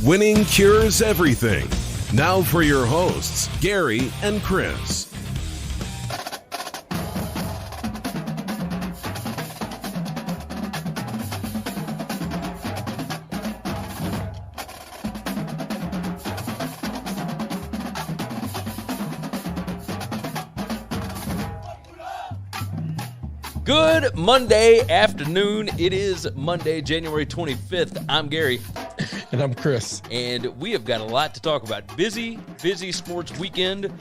Winning cures everything. Now for your hosts, Gary and Chris. Good Monday afternoon. It is Monday, January 25th. I'm Gary. And I'm Chris. And we have got a lot to talk about. Busy sports weekend.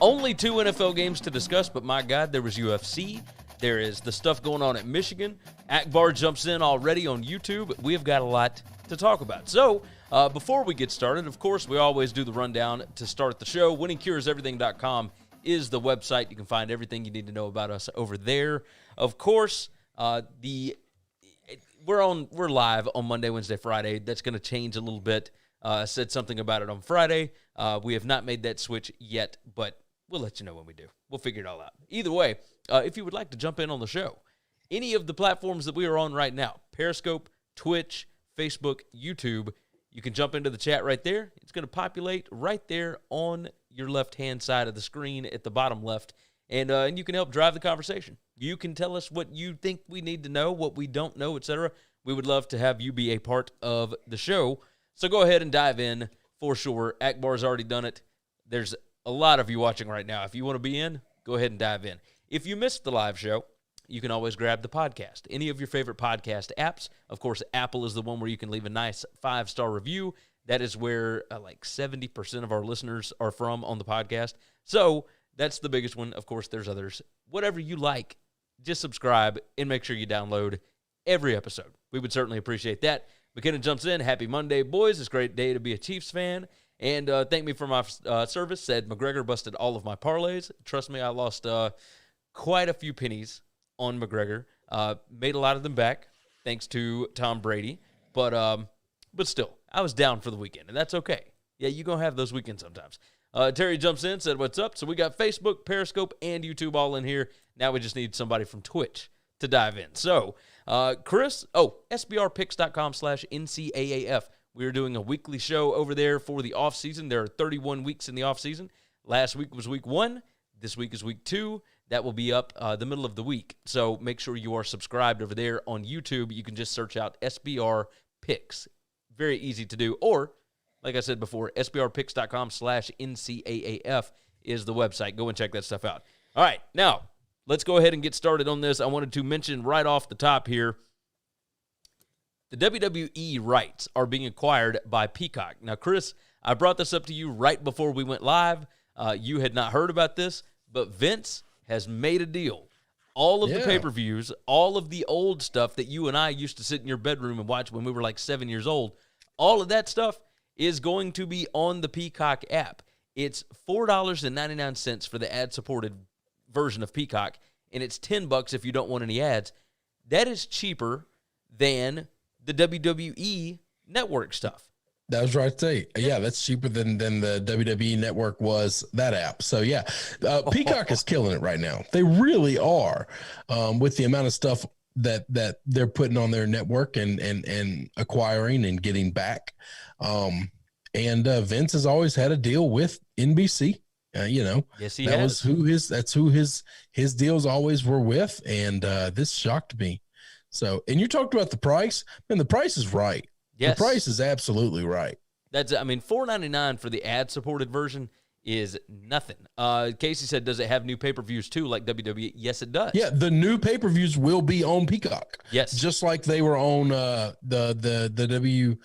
Only 2 NFL games to discuss, but my God, there was UFC. There is the stuff going on at Michigan. Akbar jumps in already on YouTube. We have got a lot to talk about. So, before we get started, of course, we always do the rundown to start the show. WinningCuresEverything.com is the website. You can find everything you need to know about us over there. Of course, we're live on Monday, Wednesday, Friday. That's going to change a little bit. I said something about it on Friday. We have not made that switch yet, but we'll let you know when we do. We'll figure it all out. Either way, if you would like to jump in on the show, any of the platforms that we are on right now, Periscope, Twitch, Facebook, YouTube, you can jump into the chat right there. It's going to populate right there on your left-hand side of the screen at the bottom left, and you can help drive the conversation. You can tell us what you think we need to know, what we don't know, etc. We would love to have you be a part of the show. So go ahead and dive in for sure. Akbar's already done it. There's a lot of you watching right now. If you want to be in, go ahead and dive in. If you missed the live show, you can always grab the podcast. Any of your favorite podcast apps. Of course, Apple is the one where you can leave a nice 5-star review. That is where like 70% of our listeners are from on the podcast. So that's the biggest one. Of course, there's others. Whatever you like, just subscribe and make sure you download every episode. We would certainly appreciate that. McKenna jumps in. Happy Monday, boys. It's a great day to be a Chiefs fan. And thank me for my service. Said McGregor busted all of my parlays. Trust me, I lost quite a few pennies on McGregor. Made a lot of them back thanks to Tom Brady. But still, I was down for the weekend, and that's okay. Yeah, you're going to have those weekends sometimes. Terry jumps in, said, what's up? So we got Facebook, Periscope, and YouTube all in here. Now we just need somebody from Twitch to dive in. So, Chris, sbrpicks.com/NCAAF. We are doing a weekly show over there for the offseason. There are 31 weeks in the offseason. Last week was week 1. This week is week 2. That will be up the middle of the week. So make sure you are subscribed over there on YouTube. You can just search out SBR Picks. Very easy to do. Or, like I said before, sbrpicks.com/NCAAF is the website. Go and check that stuff out. All right, now, let's go ahead and get started on this. I wanted to mention right off the top here, the WWE rights are being acquired by Peacock. Now, Chris, I brought this up to you right before we went live. You had not heard about this, but Vince has made a deal. All of the pay-per-views, all of the old stuff that you and I used to sit in your bedroom and watch when we were like 7 years old, all of that stuff is going to be on the Peacock app. It's $4.99 for the ad-supported version of Peacock, and it's $10 if you don't want any ads. That is cheaper than the WWE network stuff. That was right to say. Yeah, that's cheaper than the WWE network was, that app. So, yeah, Peacock is killing it right now. They really are, with the amount of stuff that they're putting on their network and acquiring and getting back. Vince has always had a deal with NBC. Yes, he has. That's who his deals always were with, and this shocked me. So, and you talked about the price, and the price is right. Yes. The price is absolutely right. $4.99 for the ad-supported version is nothing. Casey said, does it have new pay-per-views too, like WWE? Yes, it does. Yeah, the new pay-per-views will be on Peacock. Yes. Just like they were on the WWE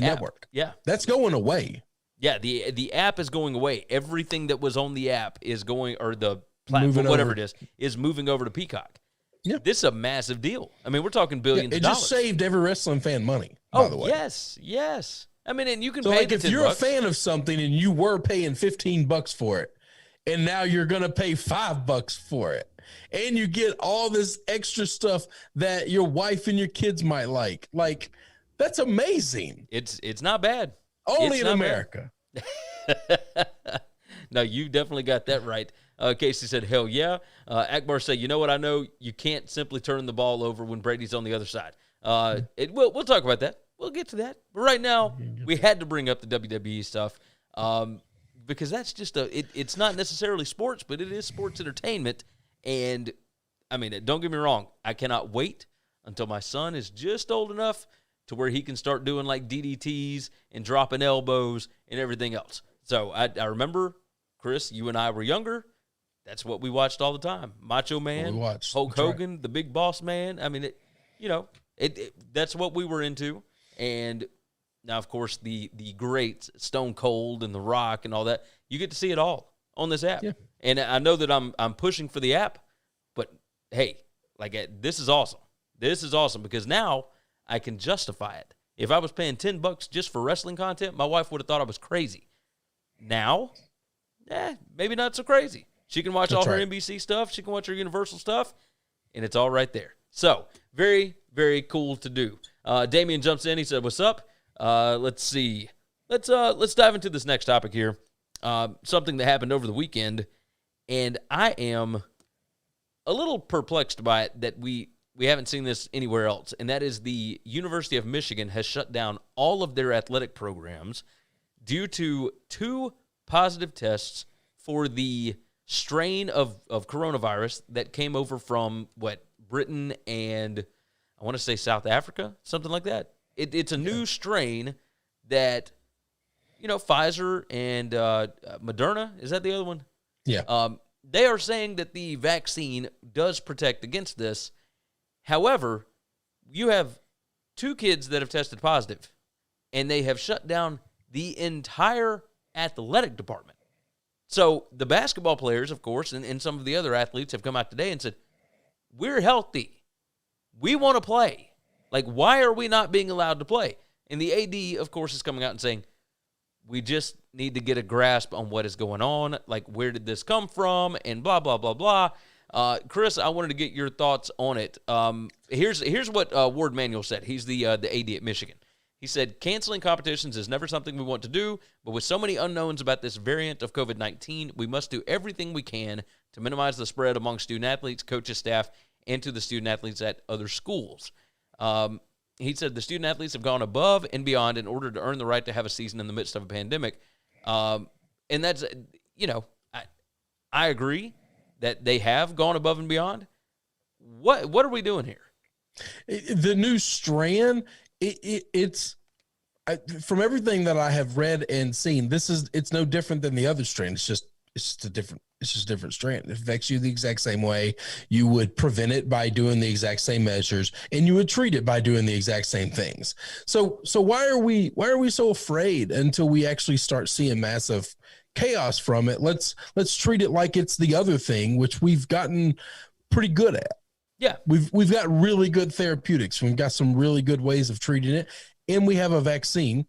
network. Yeah. That's going away. Yeah, the app is going away. Everything that was on the app is going, or the platform, whatever it is moving over to Peacock. Yeah. This is a massive deal. I mean, we're talking billions of dollars. It just saved every wrestling fan money, by the way. Yes. I mean, and you can pay like if you're a fan of something and you were paying $15 for it, and now you're going to pay $5 for it, and you get all this extra stuff that your wife and your kids might like. Like, that's amazing. It's not bad. Only in America. No, you definitely got that right. Casey said, hell yeah. Akbar said, you know what I know? You can't simply turn the ball over when Brady's on the other side. We'll talk about that. we'll get to that. But right now, we had to bring up the WWE stuff because that's just it's not necessarily sports, but it is sports entertainment. And, I mean, don't get me wrong. I cannot wait until my son is just old enough to where he can start doing, like, DDTs and dropping elbows and everything else. So I remember, Chris, you and I were younger. That's what we watched all the time. Macho Man, Hulk Hogan, the Big Boss Man. I mean, that's what we were into. And now, of course, the greats, Stone Cold and The Rock and all that, you get to see it all on this app. Yeah. And I know that I'm pushing for the app, but, hey, like, this is awesome. This is awesome because now I can justify it. If I was paying $10 just for wrestling content, my wife would have thought I was crazy. Now, maybe not so crazy. She can watch all her NBC stuff. She can watch her Universal stuff, and it's all right there. So, very, very cool to do. Damian jumps in. He said, "What's up?" Let's see. Let's dive into this next topic here. Something that happened over the weekend, and I am a little perplexed by it that we haven't seen this anywhere else, and that is the University of Michigan has shut down all of their athletic programs due to 2 positive tests for the strain of coronavirus that came over from, Britain and I want to say South Africa, something like that. It's a new strain that, Pfizer and Moderna, is that the other one? Yeah. They are saying that the vaccine does protect against this. However, you have 2 kids that have tested positive, and they have shut down the entire athletic department. So the basketball players, of course, and some of the other athletes have come out today and said, we're healthy. We want to play. Like, why are we not being allowed to play? And the AD, of course, is coming out and saying, we just need to get a grasp on what is going on. Like, where did this come from? And blah, blah, blah, blah. Chris, I wanted to get your thoughts on it. Here's what Ward Manuel said. He's the AD at Michigan. He said, canceling competitions is never something we want to do, but with so many unknowns about this variant of COVID-19, we must do everything we can to minimize the spread among student-athletes, coaches, staff, and to the student-athletes at other schools. He said the student-athletes have gone above and beyond in order to earn the right to have a season in the midst of a pandemic. And that's, I agree that they have gone above and beyond. What are we doing here? The new strand, it's from everything that I have read and seen, it's no different than the other strand. It's just a different strand. It affects you the exact same way. You would prevent it by doing the exact same measures, and you would treat it by doing the exact same things. So why are we so afraid until we actually start seeing massive chaos from it? Let's treat it like it's the other thing, which we've gotten pretty good at. Yeah. We've got really good therapeutics. We've got some really good ways of treating it. And we have a vaccine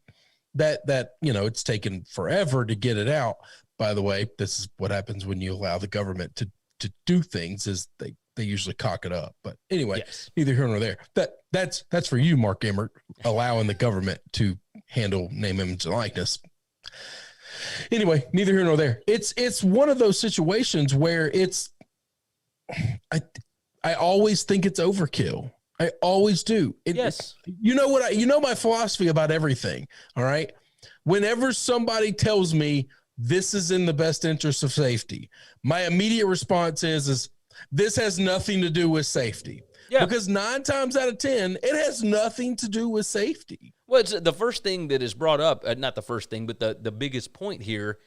that it's taken forever to get it out. By the way, this is what happens when you allow the government to do things, is they usually cock it up. But anyway, yes. Neither here nor there. That's for you, Mark Emmert, allowing the government to handle name, image, and likeness. Anyway, neither here nor there. It's one of those situations where I always think it's overkill. I always do. Yes. You know my philosophy about everything. All right. Whenever somebody tells me this is in the best interest of safety, my immediate response is this has nothing to do with safety. Yeah. Because 9 times out of 10, it has nothing to do with safety. Well, it's the first thing that is brought up, not the first thing, but the biggest point here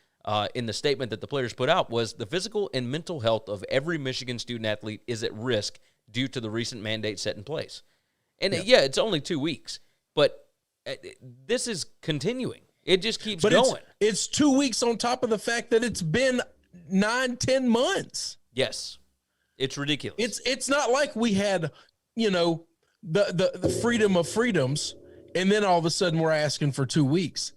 in the statement that the players put out was the physical and mental health of every Michigan student athlete is at risk due to the recent mandate set in place. And it's only 2 weeks, but this is continuing. It just keeps going. It's 2 weeks on top of the fact that it's been 9-10 months. Yes. It's ridiculous. It's not like we had, the freedom of freedoms, and then all of a sudden we're asking for 2 weeks.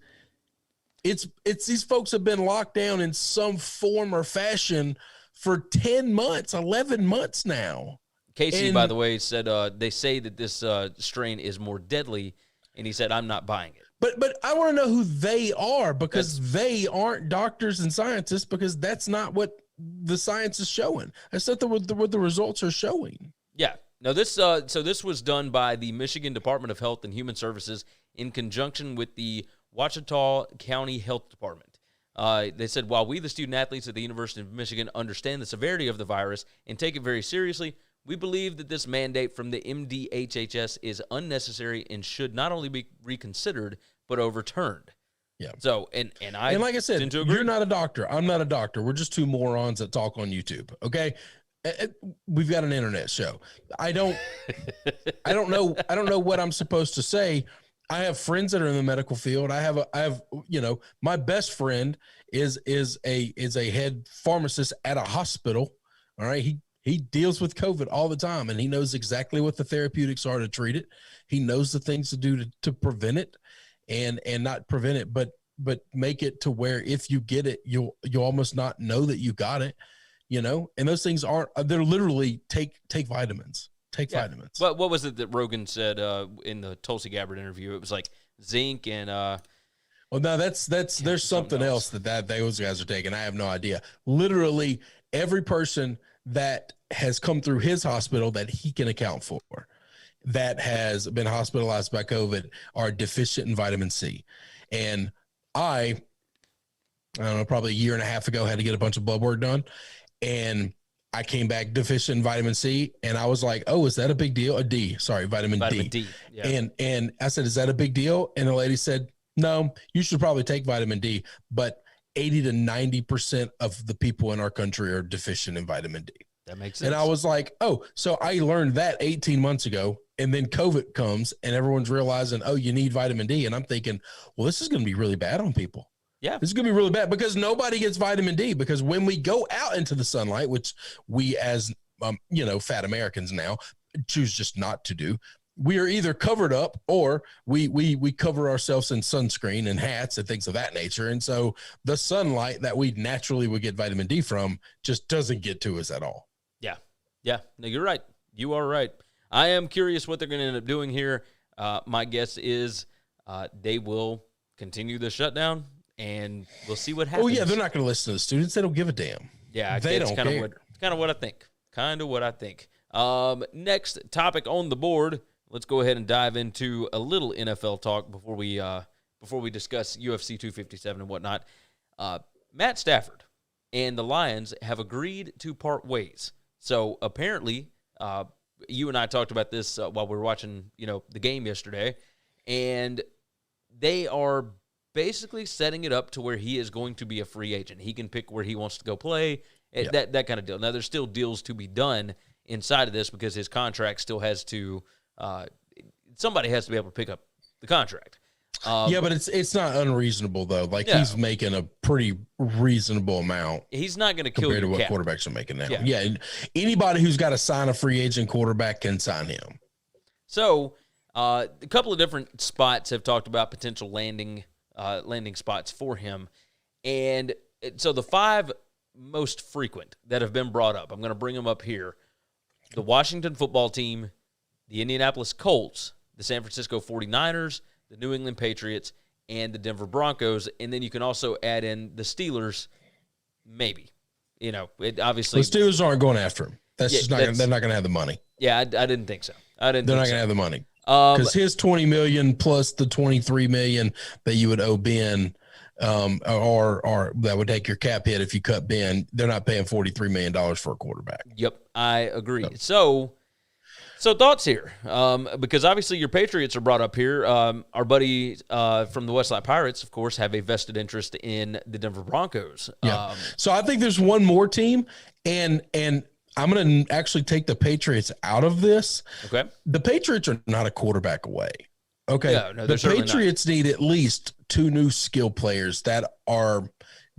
It's these folks have been locked down in some form or fashion for 10 months, 11 months now. Casey, by the way, said they say that this strain is more deadly, and he said, I'm not buying it. But I want to know who they are, because they aren't doctors and scientists, because that's not what the science is showing. That's not what the results are showing. Yeah. No, this was done by the Michigan Department of Health and Human Services in conjunction with the Ouachita County Health Department. They said, while we, the student-athletes at the University of Michigan, understand the severity of the virus and take it very seriously, we believe that this mandate from the MDHHS is unnecessary and should not only be reconsidered, but overturned. Yeah. So, and like I said, you're not a doctor. I'm not a doctor. We're just two morons that talk on YouTube. Okay. We've got an internet show. I don't know what I'm supposed to say. I have friends that are in the medical field. I have, my best friend is a head pharmacist at a hospital. All right. He deals with COVID all the time, and he knows exactly what the therapeutics are to treat it. He knows the things to do to prevent it, and not prevent it, but make it to where if you get it, you'll almost not know that you got it, and those things they're literally take vitamins. Take vitamins. What was it that Rogan said in the Tulsi Gabbard interview? It was like zinc and well, no, there's something else that those guys are taking. I have no idea. Literally every person that has come through his hospital that he can account for that has been hospitalized by COVID are deficient in vitamin C. And I don't know, probably a year and a half ago, had to get a bunch of blood work done, and I came back deficient in vitamin C, and I was like, "Oh, is that a big deal?" Vitamin D. Yeah. And I said, "Is that a big deal?" And the lady said, "No, you should probably take vitamin D, but 80 to 90% of the people in our country are deficient in vitamin D." That makes sense. And I was like, "Oh, so I learned that 18 months ago." And then COVID comes and everyone's realizing, "Oh, you need vitamin D." And I'm thinking, well, this is going to be really bad on people. Yeah. This is going to be really bad because nobody gets vitamin D, because when we go out into the sunlight, which we as, fat Americans now choose just not to do, we are either covered up or we cover ourselves in sunscreen and hats and things of that nature. And so the sunlight that we naturally would get vitamin D from just doesn't get to us at all. Yeah. Yeah. No, you're right. You are right. I am curious what they're going to end up doing here. My guess is they will continue the shutdown, and we'll see what happens. Oh, yeah, they're not going to listen to the students. They don't give a damn. Yeah, they don't care. Kind of what I think. Kind of what I think. Next topic on the board. Let's go ahead and dive into a little NFL talk before we discuss UFC 257 and whatnot. Matt Stafford and the Lions have agreed to part ways. So apparently, you and I talked about this while we were watching, the game yesterday, and they are basically setting it up to where he is going to be a free agent. He can pick where he wants to go play, that kind of deal. Now, there's still deals to be done inside of this because his contract still has to somebody has to be able to pick up the contract. But it's not unreasonable, though. He's making a pretty reasonable amount. He's not going to kill you compared to what quarterbacks are making now. Yeah, and anybody who's got to sign a free agent quarterback can sign him. So a couple of different spots have talked about potential landing spots for him. And so the 5 most frequent that have been brought up, I'm going to bring them up here. The Washington football team, the Indianapolis Colts, the San Francisco 49ers, the New England Patriots, and the Denver Broncos. And then you can also add in the Steelers, maybe. Obviously. The Steelers aren't going after him. They're not going to have the money. Yeah, I didn't think so. They're not going to have the money. Because his $20 million plus the $23 million that you would owe Ben, or that would take your cap hit if you cut Ben, they're not paying $43 million for a quarterback. Yep, I agree. So thoughts here, because obviously your Patriots are brought up here. Our buddy from the Westside Pirates, of course, have a vested interest in the Denver Broncos. Yeah. So I think there's one more team, and I'm going to actually take the Patriots out of this. Okay. The Patriots are not a quarterback away. Okay. Yeah, no, the Patriots need at least 2 new skill players that are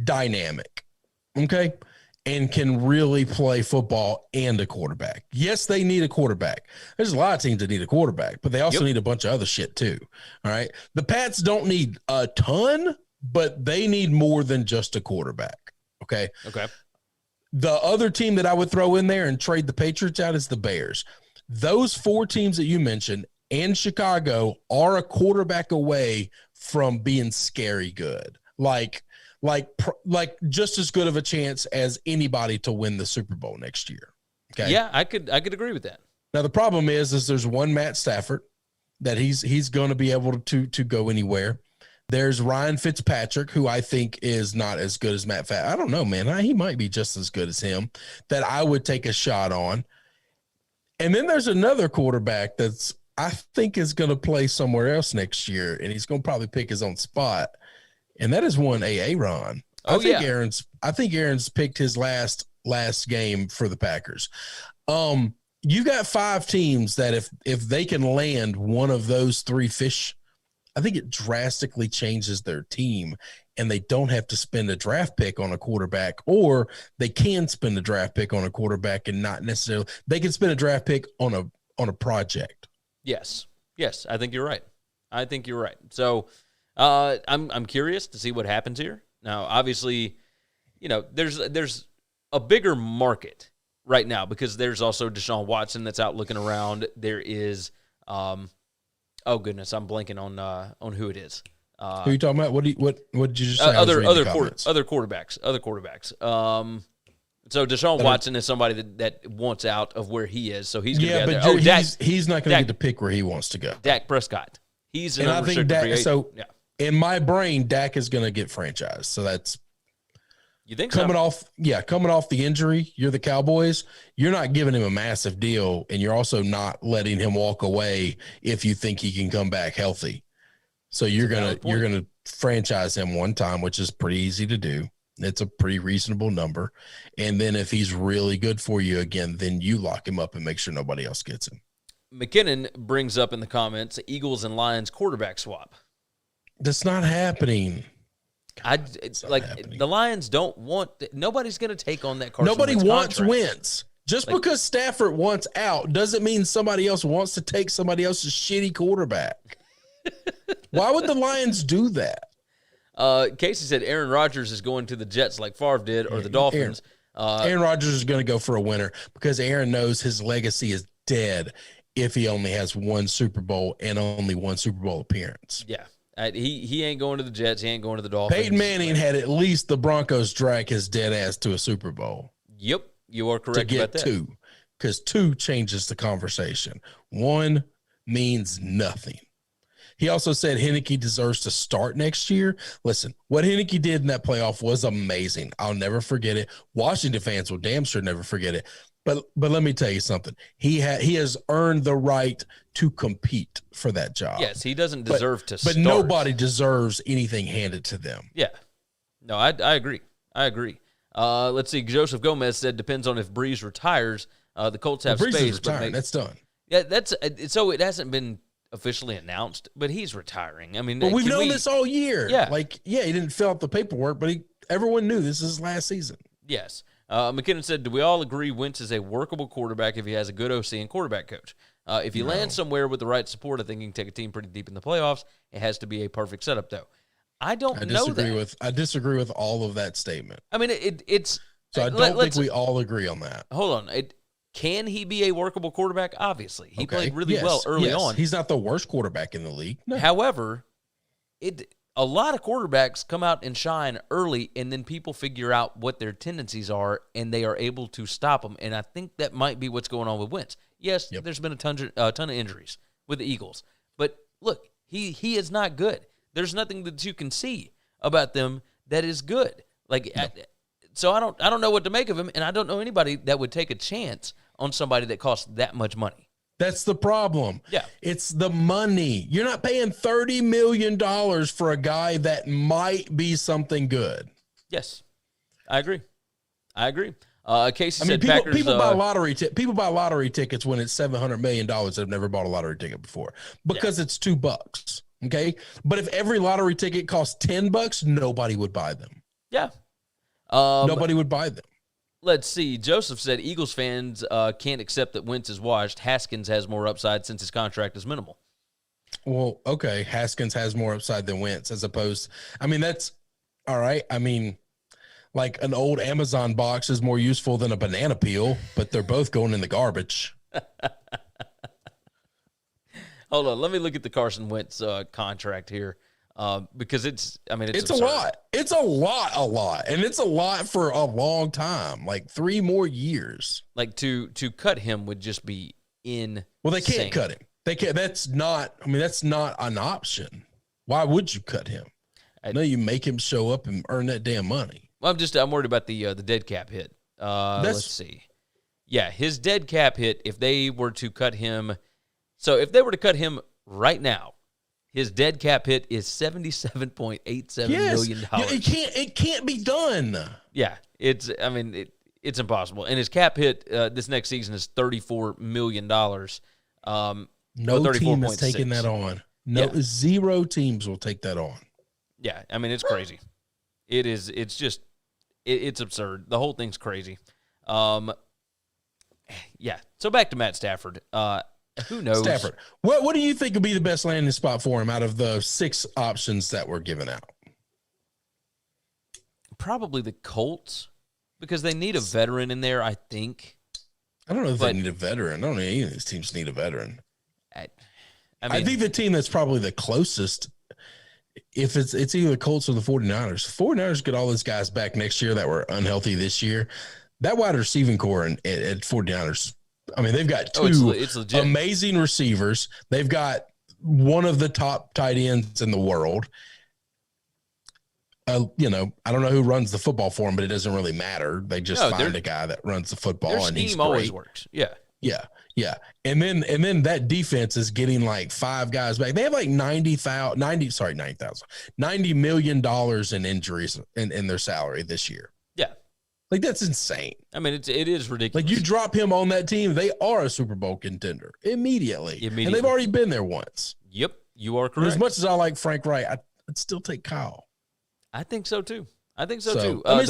dynamic. Okay. And can really play football and a quarterback. Yes, they need a quarterback. There's a lot of teams that need a quarterback, but they also need a bunch of other shit too. All right. The Pats don't need a ton, but they need more than just a quarterback. Okay. Okay. The other team that I would throw in there and trade the Patriots out is the Bears. Those 4 teams that you mentioned and Chicago are a quarterback away from being scary good. Like just as good of a chance as anybody to win the Super Bowl next year. Okay. Yeah, I could agree with that. Now the problem is there's one Matt Stafford that he's going to be able to go anywhere. There's Ryan Fitzpatrick, who I think is not as good as Matt Fat. I don't know, man. He might be just as good as him, that I would take a shot on. And then there's another quarterback that's I think is going to play somewhere else next year, and he's going to probably pick his own spot. And that is one Aaron. I think Aaron's picked his last game for the Packers. You got 5 teams that if they can land one of those 3 fish, I think it drastically changes their team, and they don't have to spend a draft pick on a quarterback, or they can spend a draft pick on a quarterback and not necessarily – they can spend a draft pick on a project. Yes, I think you're right. So I'm curious to see what happens here. Now, obviously, there's a bigger market right now because there's also Deshaun Watson that's out looking around. There is oh goodness, I'm blanking on who it is. Who are you talking about? What did you just say? Other quarterbacks. So Deshaun Watson is somebody that wants out of where he is, so he's going to be out there. He's not going to get to pick where he wants to go. Dak Prescott. He's an unrestricted free agent. So in my brain, Dak is going to get franchised. So that's you think coming off the injury. You're the Cowboys. You're not giving him a massive deal, and you're also not letting him walk away if you think he can come back healthy. So you're gonna franchise him one time, which is pretty easy to do. It's a pretty reasonable number. And then if he's really good for you again, then you lock him up and make sure nobody else gets him. McKinnon brings up in the comments Eagles and Lions quarterback swap. That's not happening. The Lions don't want – nobody's going to take on that Carson Nobody Wentz wants contract. Wentz. Just because Stafford wants out doesn't mean somebody else wants to take somebody else's shitty quarterback. Why would the Lions do that? Casey said Aaron Rodgers is going to the Jets like Favre did, or the Dolphins. Aaron Rodgers is going to go for a winner because Aaron knows his legacy is dead if he only has one Super Bowl and only one Super Bowl appearance. Yeah. He ain't going to the Jets. He ain't going to the Dolphins. Peyton Manning had at least the Broncos drag his dead ass to a Super Bowl. Yep, you are correct about that. 2, because 2 changes the conversation. 1 means nothing. He also said Heineke deserves to start next year. Listen, what Heineke did in that playoff was amazing. I'll never forget it. Washington fans will damn sure never forget it. But let me tell you something. He has earned the right to compete for that job. Yes, he doesn't deserve to start. But nobody deserves anything handed to them. Yeah. No, I agree. Let's see. Joseph Gomez said depends on if Breeze retires. The Colts have Breeze space. is retiring. That's done. Yeah, so it hasn't been officially announced, but he's retiring. I mean, but we've known this all year. Yeah. He didn't fill out the paperwork, but everyone knew this is his last season. Yes. McKinnon said, do we all agree Wentz is a workable quarterback if he has a good OC and quarterback coach? If he lands somewhere with the right support, I think he can take a team pretty deep in the playoffs. It has to be a perfect setup, though. I disagree with all of that statement. I mean, it's... So I don't think we all agree on that. Hold on. Can he be a workable quarterback? Obviously. He played really well early on. He's not the worst quarterback in the league. No. However, a lot of quarterbacks come out and shine early, and then people figure out what their tendencies are, and they are able to stop them. And I think that might be what's going on with Wentz. Yes, there's been a ton of injuries with the Eagles. But look, he is not good. There's nothing that you can see about them that is good. So I don't know what to make of him, and I don't know anybody that would take a chance on somebody that costs that much money. That's the problem. Yeah. It's the money. You're not paying $30 million for a guy that might be something good. Yes. I agree. Casey said people, Packers... People buy lottery tickets when it's $700 million that have never bought a lottery ticket before because it's $2. Okay? But if every lottery ticket costs $10, nobody would buy them. Yeah. Nobody would buy them. Let's see. Joseph said Eagles fans can't accept that Wentz is washed. Haskins has more upside since his contract is minimal. Well, okay. Haskins has more upside than Wentz as opposed. I mean, that's all right. I mean, like an old Amazon box is more useful than a banana peel, but they're both going in the garbage. Hold on. Let me look at the Carson Wentz contract here. Because it's a lot. It's a lot. And it's a lot for a long time, like 3 more years. Like to cut him would just be insane. Well, they can't cut him. They can't. That's not an option. Why would you cut him? No, you make him show up and earn that damn money. Well, I'm worried about the dead cap hit. Let's see. Yeah, his dead cap hit, if they were to cut him, so if they were to cut him right now, his dead cap hit is $77.87 million. Yeah, it can't be done. Yeah, it's impossible. And his cap hit this next season is $34 million. No team is taking that on. Zero teams will take that on. Yeah, I mean, it's crazy. It's just absurd. The whole thing's crazy. Yeah. So back to Matt Stafford. Who knows? Stafford. What do you think would be the best landing spot for him out of the 6 options that were given out? Probably the Colts, because they need a veteran in there, I think. I don't know if they need a veteran. I don't know any of these teams need a veteran. I think the team that's probably the closest, if it's either the Colts or the 49ers. 49ers get all those guys back next year that were unhealthy this year. That wide receiving core at 49ers, I mean, they've got 2 amazing receivers. They've got one of the top tight ends in the world. I don't know who runs the football for them, but it doesn't really matter. They just find a guy that runs the football, and he's great. Always works. Yeah. And then that defense is getting like 5 guys back. They have like $90 million in injuries in their salary this year. Yeah. Like, that's insane. I mean, it is ridiculous. Like, you drop him on that team, they are a Super Bowl contender immediately. And they've already been there once. Yep, you are correct. And as much as I like Frank Wright, I'd still take Kyle. I think so too. The it's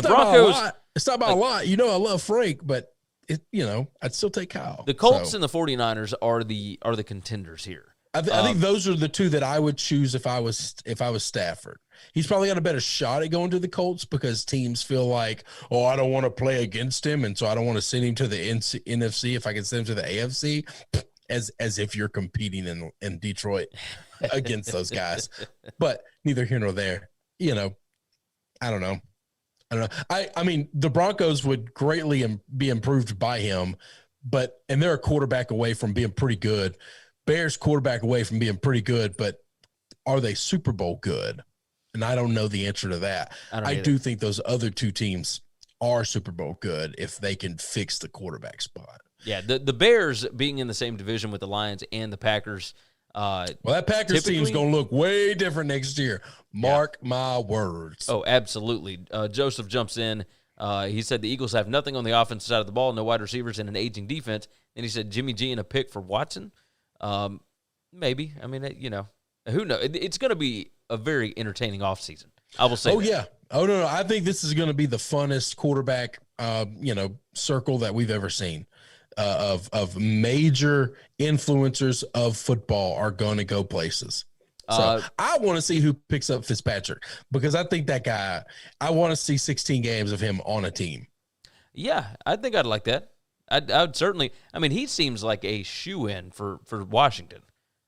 Broncos. It's not about a lot. I love Frank, but I'd still take Kyle. The Colts and the 49ers are the contenders here. I think those are the 2 that I would choose if I was Stafford. He's probably got a better shot at going to the Colts because teams feel like, oh, I don't want to play against him, and so I don't want to send him to the NFC. If I can send him to the AFC, as if you're competing in Detroit against those guys. But neither here nor there. I don't know. I mean, the Broncos would greatly be improved by him, and they're a quarterback away from being pretty good. Bears quarterback away from being pretty good, but are they Super Bowl good? And I don't know the answer to that. I do think those other 2 teams are Super Bowl good if they can fix the quarterback spot. Yeah, the Bears being in the same division with the Lions and the Packers. That Packers team's going to look way different next year. Mark my words. Oh, absolutely. Joseph jumps in. He said the Eagles have nothing on the offensive side of the ball, no wide receivers, and an aging defense. And he said Jimmy G and a pick for Watson. Maybe. I mean, who knows? It's going to be a very entertaining offseason. I will say. Yeah. Oh no. I think this is going to be the funnest quarterback, circle that we've ever seen. Of major influencers of football are going to go places. So I want to see who picks up Fitzpatrick because I think that guy. I want to see 16 games of him on a team. Yeah, I think I'd like that. I'd certainly. I mean, he seems like a shoe-in for Washington.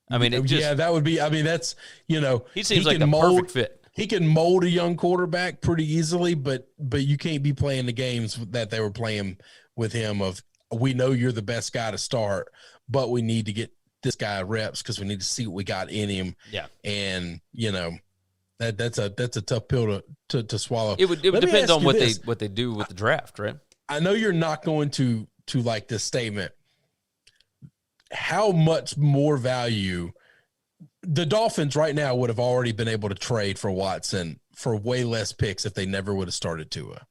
I mean, that would be. I mean, that's he seems like the perfect fit. He can mold a young quarterback pretty easily, but you can't be playing the games that they were playing with him. Of we know you're the best guy to start, but we need to get this guy reps because we need to see what we got in him. Yeah, and that's a tough pill to swallow. It would depend on what they do with the draft, right? I know you're not going to like this statement. How much more value the Dolphins right now would have already been able to trade for Watson for way less picks if they never would have started Tua.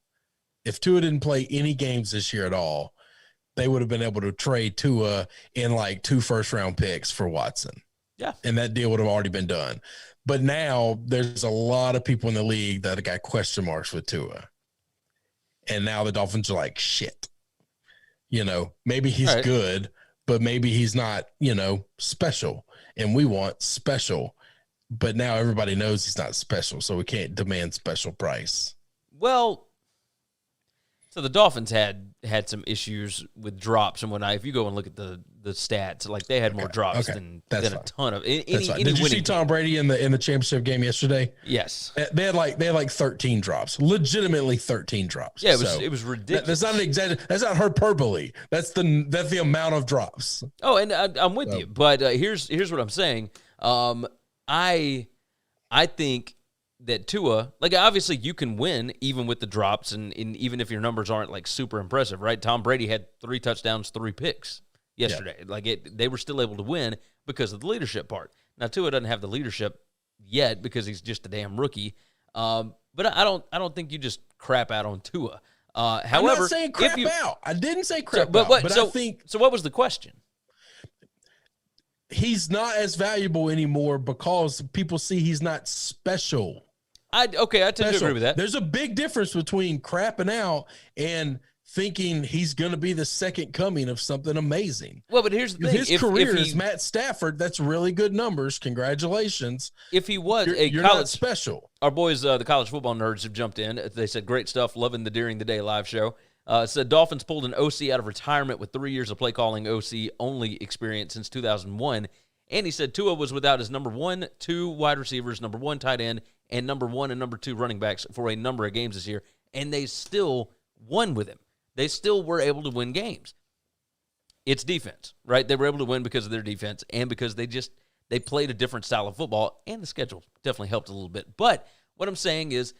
If Tua didn't play any games this year at all, they would have been able to trade Tua in like 2 first-round picks for Watson. Yeah. And that deal would have already been done. But now there's a lot of people in the league that have got question marks with Tua. And now the Dolphins are like, shit. Maybe he's good, but maybe he's not, special. And we want special. But now everybody knows he's not special, so we can't demand special price. Well, So the Dolphins had some issues with drops and whatnot. If you go and look at the stats, like they had more drops than a ton of any Did you see Tom Brady in the championship game yesterday? Yes. They had like 13 drops, legitimately 13 drops. Yeah, it was ridiculous. That's not hyperbole. That's the amount of drops. Oh, and I'm with you, but here's what I'm saying. I think that Tua, like obviously you can win even with the drops and even if your numbers aren't like super impressive, right? Tom Brady had 3 touchdowns, 3 picks yesterday. Yeah. Like they were still able to win because of the leadership part. Now Tua doesn't have the leadership yet because he's just a damn rookie. But I don't think you just crap out on Tua. However, I'm not saying crap out. I didn't say crap out. But I think so. What was the question? He's not as valuable anymore because people see he's not special. I tend to agree with that. There's a big difference between crapping out and thinking he's going to be the second coming of something amazing. Well, but here's the thing. His career is Matt Stafford. That's really good numbers. Congratulations. If he was you're college, not special. Our boys, the college football nerds, have jumped in. They said, great stuff. Loving the During the Day live show. Said Dolphins pulled an OC out of retirement with 3 years of play calling OC only experience since 2001. And he said Tua was without his number 1, 2 wide receivers, number 1 tight end, and number 1 and number 2 running backs for a number of games this year. And they still won with him. They still were able to win games. It's defense, right? They were able to win because of their defense and because they played a different style of football, and the schedule definitely helped a little bit. But what I'm saying is,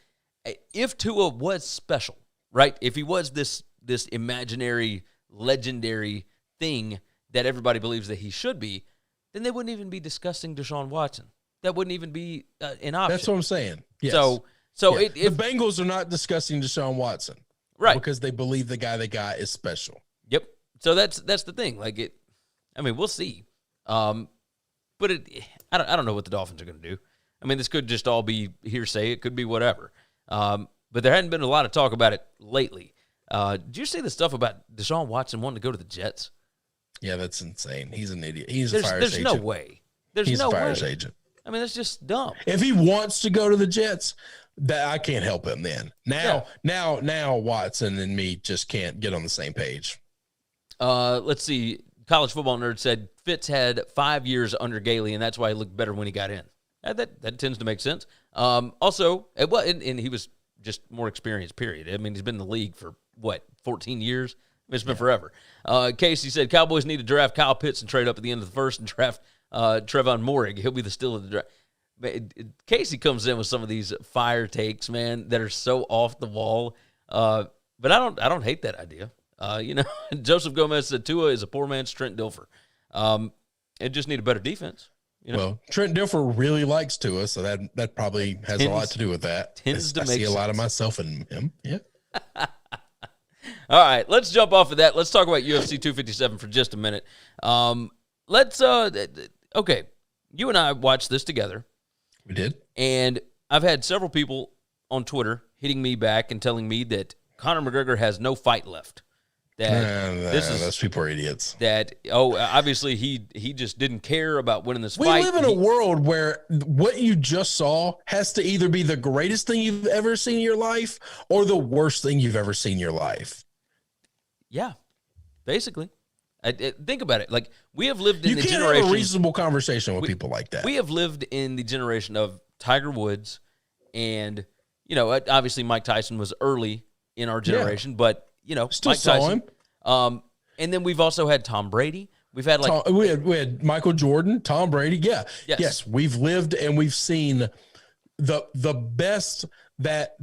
if Tua was special, right? If he was this imaginary, legendary thing that everybody believes that he should be, then they wouldn't even be discussing Deshaun Watson. That wouldn't even be an option. That's what I'm saying. Yes. So the Bengals are not discussing Deshaun Watson, right? Because they believe the guy they got is special. Yep. So that's the thing. Like it. I mean, we'll see. But I don't know what the Dolphins are going to do. I mean, this could just all be hearsay. It could be whatever. But there hadn't been a lot of talk about it lately. Did you see the stuff about Deshaun Watson wanting to go to the Jets? Yeah, that's insane. He's an idiot. He's a fire agent. There's no way. He's no a fire way. agent. I mean, that's just dumb. If he wants to go to the Jets, that I can't help him then. Now Watson and me just can't get on the same page. Let's see. College football nerd said Fitz had 5 years under Gailey, and that's why he looked better when he got in. That tends to make sense. Also, and he was just more experienced, period. I mean, he's been in the league for, 14 years? It's been forever. Casey said Cowboys need to draft Kyle Pitts and trade up at the end of the first and draft Trevon Moehrig. He'll be the steal of the draft. Casey comes in with some of these fire takes, man, that are so off the wall. But I don't hate that idea. Joseph Gomez said Tua is a poor man's Trent Dilfer. It just need a better defense. Well, Trent Dilfer really likes Tua, so that probably has a lot to do with that. I see a lot of myself in him. Yeah. All right, let's jump off of that. Let's talk about UFC 257 for just a minute. Okay, you and I watched this together. We did. And I've had several people on Twitter hitting me back and telling me that Conor McGregor has no fight left. Those people are idiots. Obviously he just didn't care about winning this fight. We live in a world where what you just saw has to either be the greatest thing you've ever seen in your life or the worst thing you've ever seen in your life. Yeah, basically. Think about it. Like, we have lived in the generation. You can't have a reasonable conversation with people like that. We have lived in the generation of Tiger Woods and, obviously Mike Tyson was early in our generation, but still Mike saw Tyson. Him. And then we've also had Tom Brady. We've had we had Michael Jordan, Tom Brady. Yeah. Yes. We've lived and we've seen the best that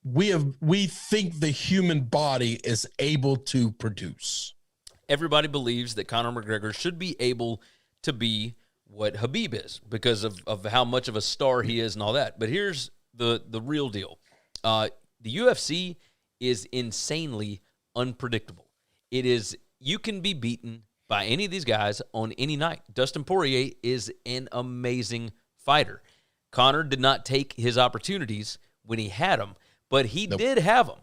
we think the human body is able to produce. Everybody believes that Conor McGregor should be able to be what Habib is because of how much of a star he is and all that. But here's the real deal. The UFC is insanely unpredictable. It is, you can be beaten by any of these guys on any night. Dustin Poirier is an amazing fighter. Conor did not take his opportunities when he had them, but he did have them.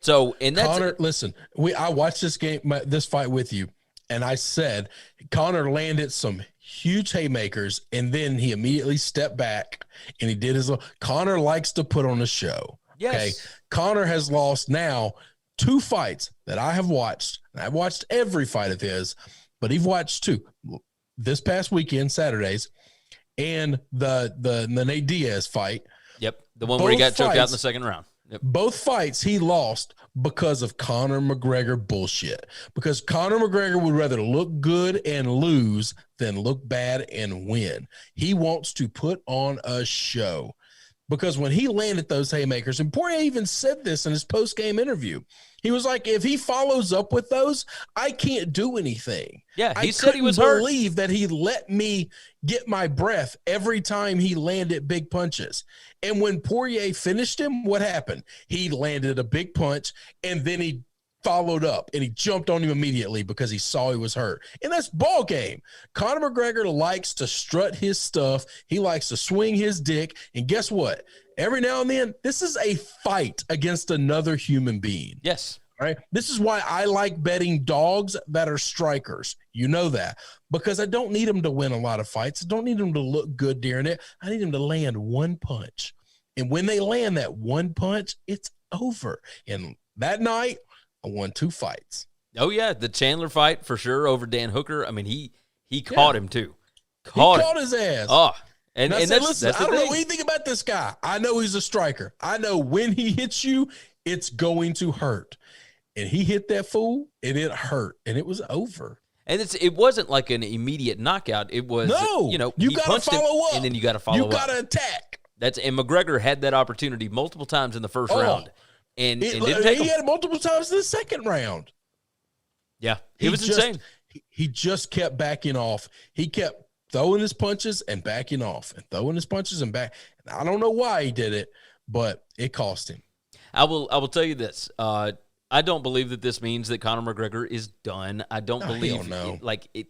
So, and that's Conor. Listen, I watched this fight with you, and I said Conor landed some huge haymakers, and then he immediately stepped back and he did his. Conor likes to put on a show. Yes. Okay, Conor has lost now two fights that I have watched. I've watched every fight of his, but he's watched two this past weekend, Saturdays, and the Nate Diaz fight. Yep, the one where he got choked out in the second round. Yep. Both fights he lost because of Conor McGregor bullshit. Because Conor McGregor would rather look good and lose than look bad and win. He wants to put on a show. Because when he landed those haymakers, and Poirier even said this in his post-game interview, he was like, if he follows up with those, I can't do anything. Yeah, he said he was hurt. I couldn't believe that he let me get my breath every time he landed big punches. And when Poirier finished him, what happened? He landed a big punch, and then he followed up, and he jumped on him immediately because he saw he was hurt. And that's ball game. Conor McGregor likes to strut his stuff. He likes to swing his dick. And guess what? Every now and then, this is a fight against another human being. Yes. Right? This is why I like betting dogs that are strikers. You know that. Because I don't need them to win a lot of fights. I don't need them to look good during it. I need them to land one punch. And when they land that one punch, it's over. And that night, I won two fights. Oh, yeah. The Chandler fight, for sure, over Dan Hooker. I mean, he caught him, too. He caught his ass. Oh, and I said, listen, I don't know anything about this guy. I know he's a striker. I know when he hits you, it's going to hurt. And he hit that fool, and it hurt, and it was over. And it wasn't like an immediate knockout. It was, you got to follow up. And then you got to follow up. You got to attack. And McGregor had that opportunity multiple times in the first round. And it didn't take him. He had multiple times in the second round. Yeah, it was insane. He just kept backing off. He kept throwing his punches and backing off and throwing his punches and back. And I don't know why he did it, but it cost him. I will tell you this. I don't believe that this means that Conor McGregor is done. I don't believe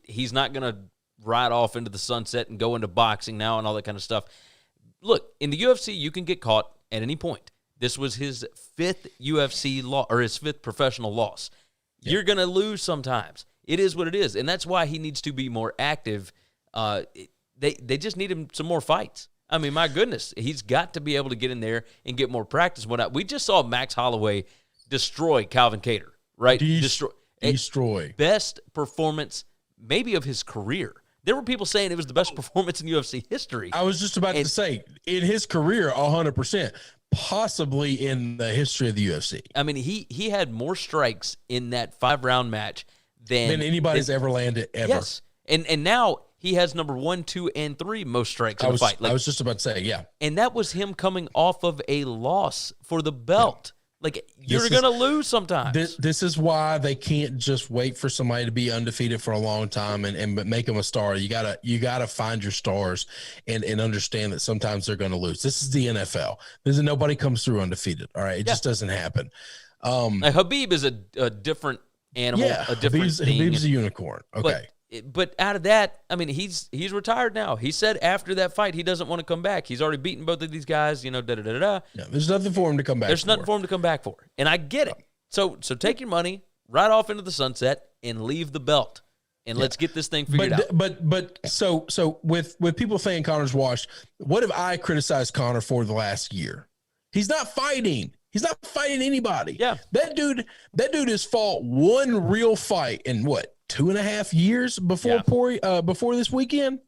he's not going to ride off into the sunset and go into boxing now and all that kind of stuff. Look, in the UFC, you can get caught at any point. This was his fifth UFC loss, or his fifth professional loss. Yep. You're going to lose sometimes. It is what it is, and that's why he needs to be more active. They just need him some more fights. I mean, my goodness, he's got to be able to get in there and get more practice. We just saw Max Holloway destroy Calvin Kattar, right? Destroy. Best performance maybe of his career. There were people saying it was the best performance in UFC history. I was just about to say, in his career, 100%. Possibly in the history of the UFC. I mean, he had more strikes in that 5-round match than anybody's ever landed ever. Yes, and now he has number 1, 2, and 3 most strikes in the fight. I was just about to say, yeah. And that was him coming off of a loss for the belt. Yeah. Like, you're going to lose sometimes. This is why they can't just wait for somebody to be undefeated for a long time and make them a star. You gotta find your stars and understand that sometimes they're going to lose. This is the NFL. Nobody comes through undefeated. All right, it just doesn't happen. Habib is a different animal. Yeah, a different Habib's a unicorn. Okay. But out of that, I mean, he's retired now. He said after that fight he doesn't want to come back. He's already beaten both of these guys, Yeah, there's nothing for him to come back. There's nothing for him to come back for, and I get it. So take your money, ride off into the sunset, and leave the belt, and let's get this thing figured out. But so with people saying Conor's washed, what have I criticized Conor for the last year? He's not fighting. He's not fighting anybody. Yeah, that dude has fought one real fight in what? 2.5 years before this weekend.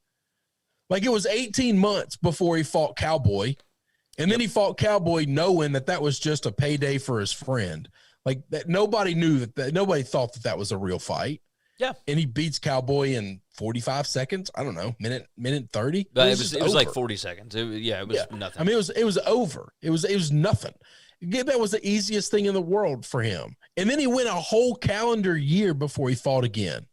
Like, it was 18 months before he fought Cowboy, and then he fought Cowboy knowing that was just a payday for his friend. Like, that nobody knew that nobody thought that was a real fight. Yeah, and he beats Cowboy in 45 seconds. I don't know, minute 30. It was like 40 seconds. It was nothing. I mean, it was over. It was nothing. That was the easiest thing in the world for him. And then he went a whole calendar year before he fought again.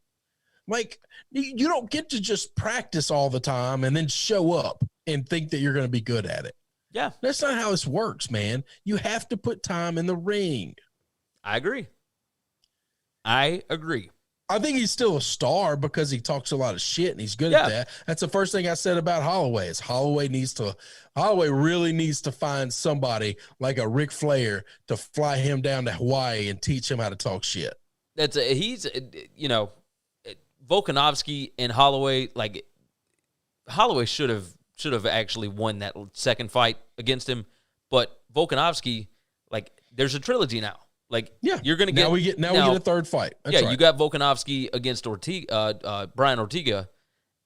Like, you don't get to just practice all the time and then show up and think that you're going to be good at it. Yeah. That's not how this works, man. You have to put time in the ring. I agree. I think he's still a star because he talks a lot of shit and he's good at that. That's the first thing I said about Holloway is Holloway really needs to find somebody like a Ric Flair to fly him down to Hawaii and teach him how to talk shit. Volkanovski and Holloway, like, Holloway should have actually won that second fight against him, but Volkanovski, like, there's a trilogy now. Like, Yeah, you're going to get now we get a third fight. That's yeah, right. you got Volkanovski against Brian Ortega,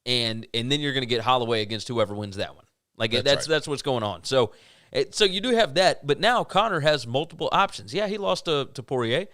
and then you're going to get Holloway against whoever wins that one. Like that's what's going on. So you do have that, but now Conor has multiple options. Yeah, he lost to Poirier.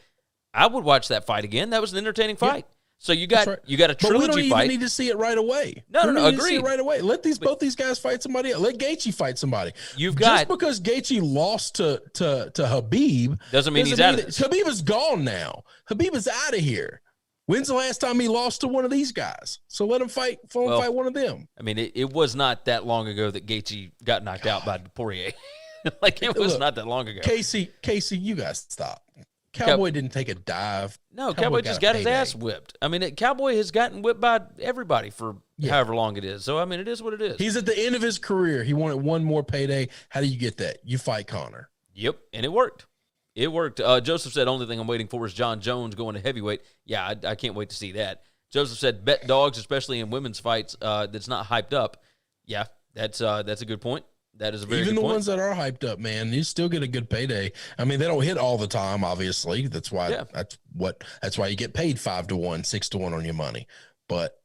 I would watch that fight again. That was an entertaining fight. Yeah. So you got a trilogy fight. But we don't even need to see it right away. No, agreed. See it right away. Let both these guys fight somebody else. Let Gaethje fight somebody. Just because Gaethje lost to Khabib doesn't mean he's out of this. Khabib is gone now. Khabib is out of here. When's the last time he lost to one of these guys? So let him fight one of them. I mean, it was not that long ago that Gaethje got knocked out by Poirier. Like, it was not that long ago. Casey, you guys stop. Cowboy didn't take a dive. No, Cowboy just got his ass whipped. I mean, Cowboy has gotten whipped by everybody for however long it is. So, I mean, it is what it is. He's at the end of his career. He wanted one more payday. How do you get that? You fight Conor. Yep, and it worked. It worked. Joseph said, only thing I'm waiting for is John Jones going to heavyweight. Yeah, I can't wait to see that. Joseph said, bet dogs, especially in women's fights, that's not hyped up. Yeah, that's a good point. That is a very good point. Even the ones that are hyped up, man, you still get a good payday. I mean, they don't hit all the time, obviously. That's why that's why you get paid 5-1, 6-1 on your money. But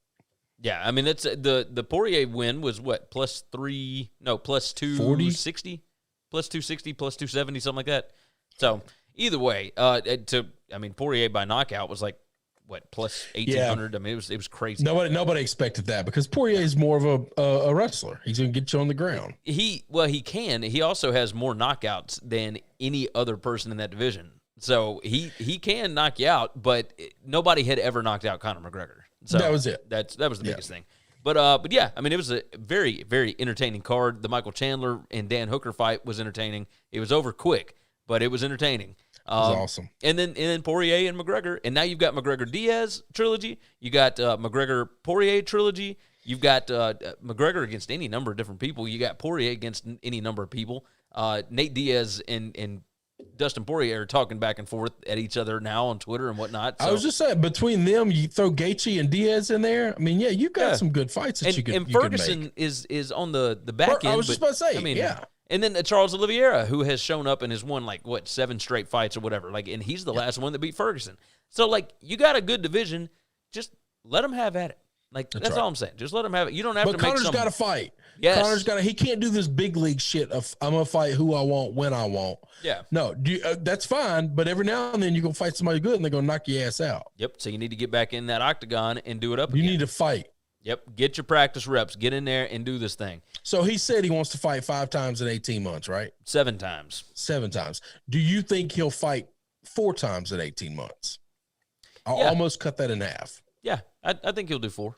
yeah, I mean, that's the Poirier win was what, plus 260, plus 260, plus 270, something like that. So either way, Poirier by knockout was like what, plus 1,800. Yeah. I mean, it was crazy. Nobody expected that because Poirier is more of a wrestler. He's going to get you on the ground. He can. He also has more knockouts than any other person in that division. So he can knock you out, but nobody had ever knocked out Conor McGregor. So that was it. That was the biggest thing. But yeah, I mean, it was a very, very entertaining card. The Michael Chandler and Dan Hooker fight was entertaining. It was over quick, but it was entertaining. It was awesome. And then Poirier and McGregor, and now you've got McGregor-Diaz trilogy. You got McGregor-Poirier trilogy. You've got McGregor against any number of different people. You got Poirier against any number of people. Nate Diaz and Dustin Poirier are talking back and forth at each other now on Twitter and whatnot. So, I was just saying, between them, you throw Gaethje and Diaz in there. I mean, yeah, you've got some good fights that you could make. And Ferguson is on the back end. I was just about to say, yeah. And then Charles Oliveira, who has shown up and has won 7 straight fights or whatever. And he's the last one that beat Ferguson. So you got a good division. Just let him have at it. That's right. All I'm saying. Just let him have it. You don't have to make Conor's got to fight. Yes. Conor's got to. He can't do this big league shit of I'm gonna fight who I want when I want. Yeah. No, that's fine. But every now and then you gonna fight somebody good and they're gonna knock your ass out. Yep. So you need to get back in that octagon and do it up. You again. need to fight. Yep. Get your practice reps. Get in there and do this thing. So he said he wants to fight 5 times in 18 months, right? 7 times. 7 times. Do you think he'll fight 4 times in 18 months? I'll almost cut that in half. Yeah, I think he'll do 4.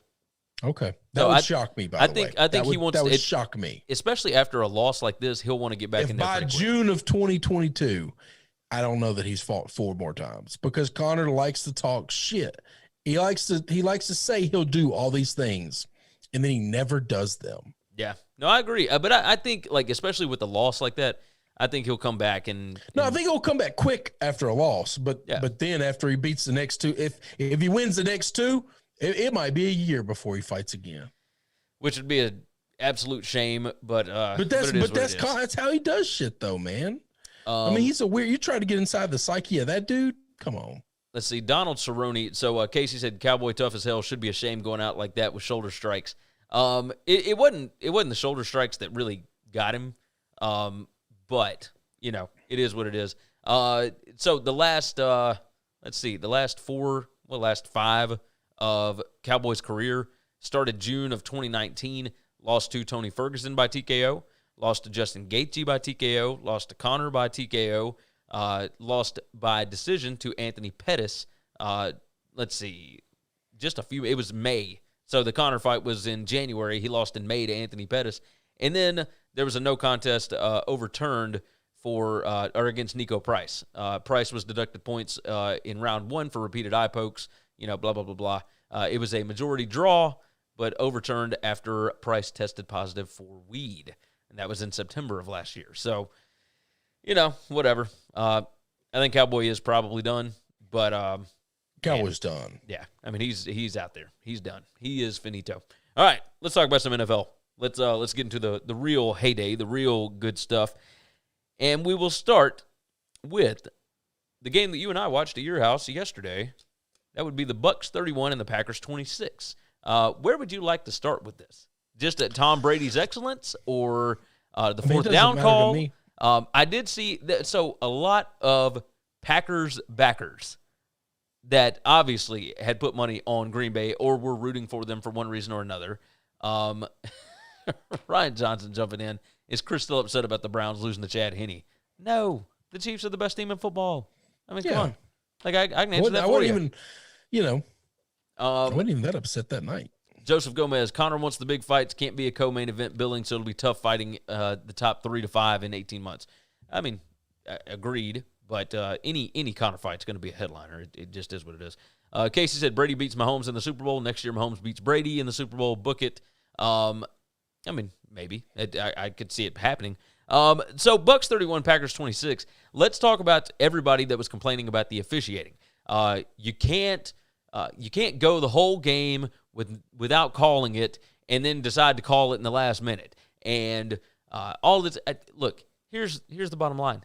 Okay. That would shock me, by the way. I think he wants that would shock me. Especially after a loss like this, he'll want to get back in there. By June of 2022, I don't know that he's fought 4 more times because Conor likes to talk shit. He likes to say he'll do all these things, and then he never does them. Yeah. No, I agree. But I think, especially with a loss like that, I think he'll come back and No, I think he'll come back quick after a loss. But then after he beats the next 2, if he wins the next 2, it might be a year before he fights again. Which would be an absolute shame. But that's how he does shit, though, man. I mean, he's a weird. You try to get inside the psyche of that dude. Come on. Let's see. Donald Cerrone. So Casey said Cowboy tough as hell. Should be ashamed going out like that with shoulder strikes. It wasn't the shoulder strikes that really got him. But it is what it is. So the last last 5 of Cowboys' career started June of 2019. Lost to Tony Ferguson by TKO. Lost to Justin Gaethje by TKO. Lost to Conor by TKO. Lost by decision to Anthony Pettis. Let's see. Just a few. It was May. So the Conor fight was in January. He lost in May to Anthony Pettis. And then there was a no contest overturned against Nico Price. Price was deducted points in round 1 for repeated eye pokes. Blah, blah, blah, blah. It was a majority draw, but overturned after Price tested positive for weed. And that was in September of last year. So, whatever. I think Cowboy is probably done, but Cowboy's done. Yeah, I mean he's out there. He's done. He is finito. All right, let's talk about some NFL. Let's get into the real heyday, the real good stuff, and we will start with the game that you and I watched at your house yesterday, that would be the Bucs 31 and the Packers 26. Where would you like to start with this? Just at Tom Brady's excellence or the fourth down call? I did see that. So a lot of Packers backers that obviously had put money on Green Bay or were rooting for them for one reason or another. Ryan Johnson jumping in. Is Chris still upset about the Browns losing to Chad Henne? No. The Chiefs are the best team in football. I mean, come on. Like, I can answer that for you. I wasn't even that upset that night. Joseph Gomez, Conor wants the big fights. Can't be a co-main event billing, so it'll be tough fighting the top 3 to 5 in 18 months. I mean, agreed, but any Conor fight's going to be a headliner. It just is what it is. Casey said Brady beats Mahomes in the Super Bowl. Next year, Mahomes beats Brady in the Super Bowl. Book it. I mean, maybe. I could see it happening. So Bucs 31, Packers 26. Let's talk about everybody that was complaining about the officiating. You can't go the whole game without calling it and then decide to call it in the last minute. And all this. Look, here's the bottom line.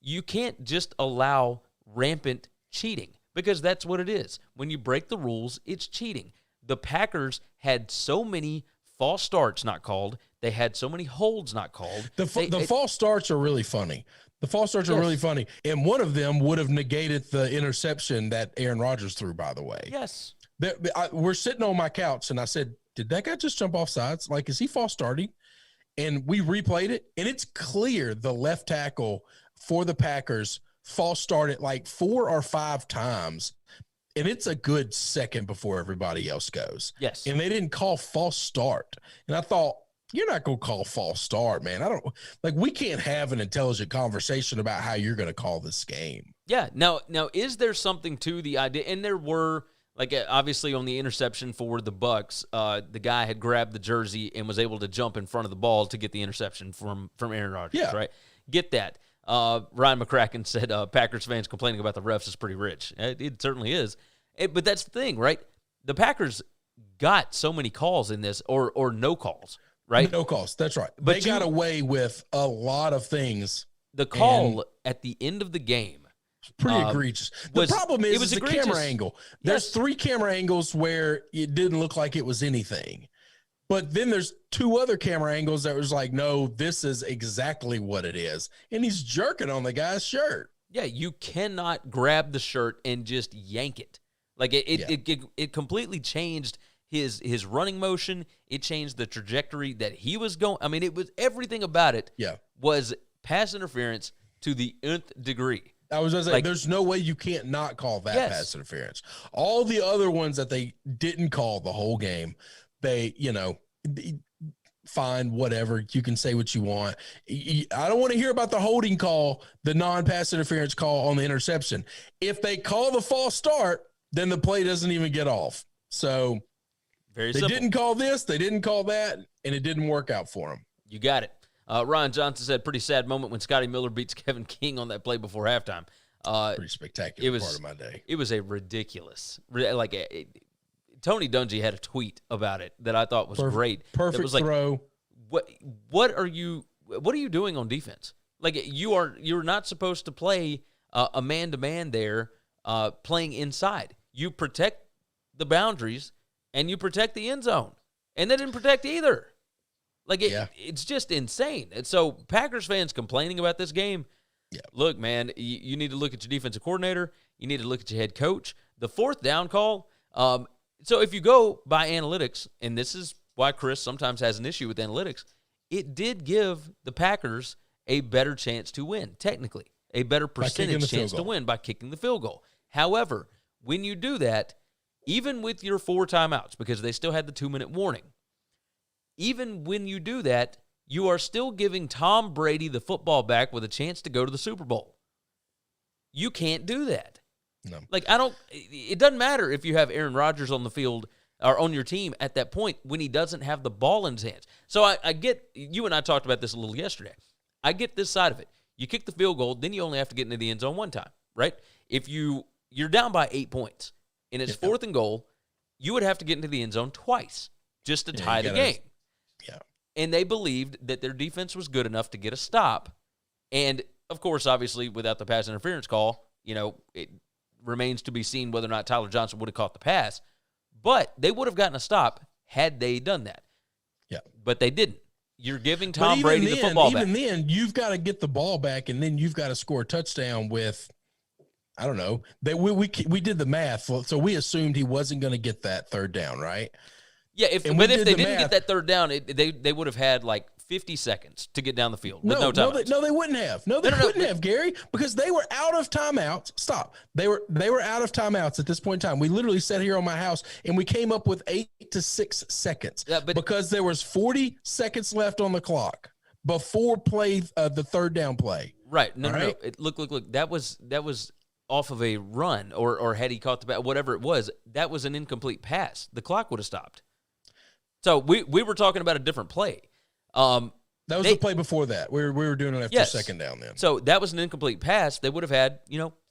You can't just allow rampant cheating because that's what it is. When you break the rules, it's cheating. The Packers had so many false starts not called. They had so many holds not called. The false starts are really funny. The false starts are really funny. And one of them would have negated the interception that Aaron Rodgers threw, by the way. Yes. We're sitting on my couch, and I said, did that guy just jump off sides? Like, is he false starting? And we replayed it, and it's clear the left tackle for the Packers false started like 4 or 5 times. And it's a good second before everybody else goes. Yes. And they didn't call false start. And I thought, you're not going to call false start, man. We can't have an intelligent conversation about how you're going to call this game. Yeah. Now, is there something to the idea? And there were, like, obviously on the interception for the Bucs, the guy had grabbed the jersey and was able to jump in front of the ball to get the interception from Aaron Rodgers, right? Get that. Ryan McCracken said Packers fans complaining about the refs is pretty rich. It certainly is. But that's the thing, right? The Packers got so many calls in this, or no calls, right? No calls. That's right. But they got away with a lot of things. The call at the end of the game, pretty egregious. The problem is the camera angle. There's 3 camera angles where it didn't look like it was anything. But then there's 2 other camera angles that was like, no, this is exactly what it is. And he's jerking on the guy's shirt. Yeah, you cannot grab the shirt and just yank it. Like it completely changed his running motion. It changed the trajectory that he was going. I mean, it was everything about it was pass interference to the nth degree. I was going to say, there's no way you can't not call that pass interference. All the other ones that they didn't call the whole game, they, fine, whatever. You can say what you want. I don't want to hear about the holding call, the non-pass interference call on the interception. If they call the false start, then the play doesn't even get off. So they didn't call this, they didn't call that, and it didn't work out for them. You got it. Ryan Johnson said, pretty sad moment when Scotty Miller beats Kevin King on that play before halftime. Pretty spectacular part of my day. It was a ridiculous, Tony Dungy had a tweet about it that I thought was great. Perfect throw. What are you doing on defense? Like, you're not supposed to play a man-to-man there playing inside. You protect the boundaries and you protect the end zone. And they didn't protect either. Like, it's just insane. And so Packers fans complaining about this game, look, man, you need to look at your defensive coordinator. You need to look at your head coach. The fourth down call, so if you go by analytics, and this is why Chris sometimes has an issue with analytics, it did give the Packers a better chance to win, technically, a better percentage chance to win by kicking the field goal. However, when you do that, even with your 4 timeouts, because they still had the 2-minute warning, even when you do that, you are still giving Tom Brady the football back with a chance to go to the Super Bowl. You can't do that. No. It doesn't matter if you have Aaron Rodgers on the field or on your team at that point when he doesn't have the ball in his hands. So I get, you and I talked about this a little yesterday. I get this side of it. You kick the field goal, then you only have to get into the end zone 1 time, right? If you're down by 8 points and it's 4th and goal, you would have to get into the end zone twice just to tie the game. Yeah. And they believed that their defense was good enough to get a stop. And, of course, obviously, without the pass interference call, it remains to be seen whether or not Tyler Johnson would have caught the pass. But they would have gotten a stop had they done that. Yeah. But they didn't. You're giving Tom Brady the football back. Even then, you've got to get the ball back, and then you've got to score a touchdown with, I don't know. We did the math, so we assumed he wasn't going to get that third down, right? Yeah, if they didn't get that third down, they would have had like 50 seconds to get down the field with no timeouts. No, they wouldn't have. No, they wouldn't have, Gary, because they were out of timeouts. Stop. They were out of timeouts at this point in time. We literally sat here on my house, and we came up with 8 to 6 seconds because there was 40 seconds left on the clock before the third down play. Right. No. Look. That was off of a run, or had he caught the ball, whatever it was, that was an incomplete pass. The clock would have stopped. So we were talking about a different play. That was the play before that. We were doing it after second down then. So that was an incomplete pass. They would have had,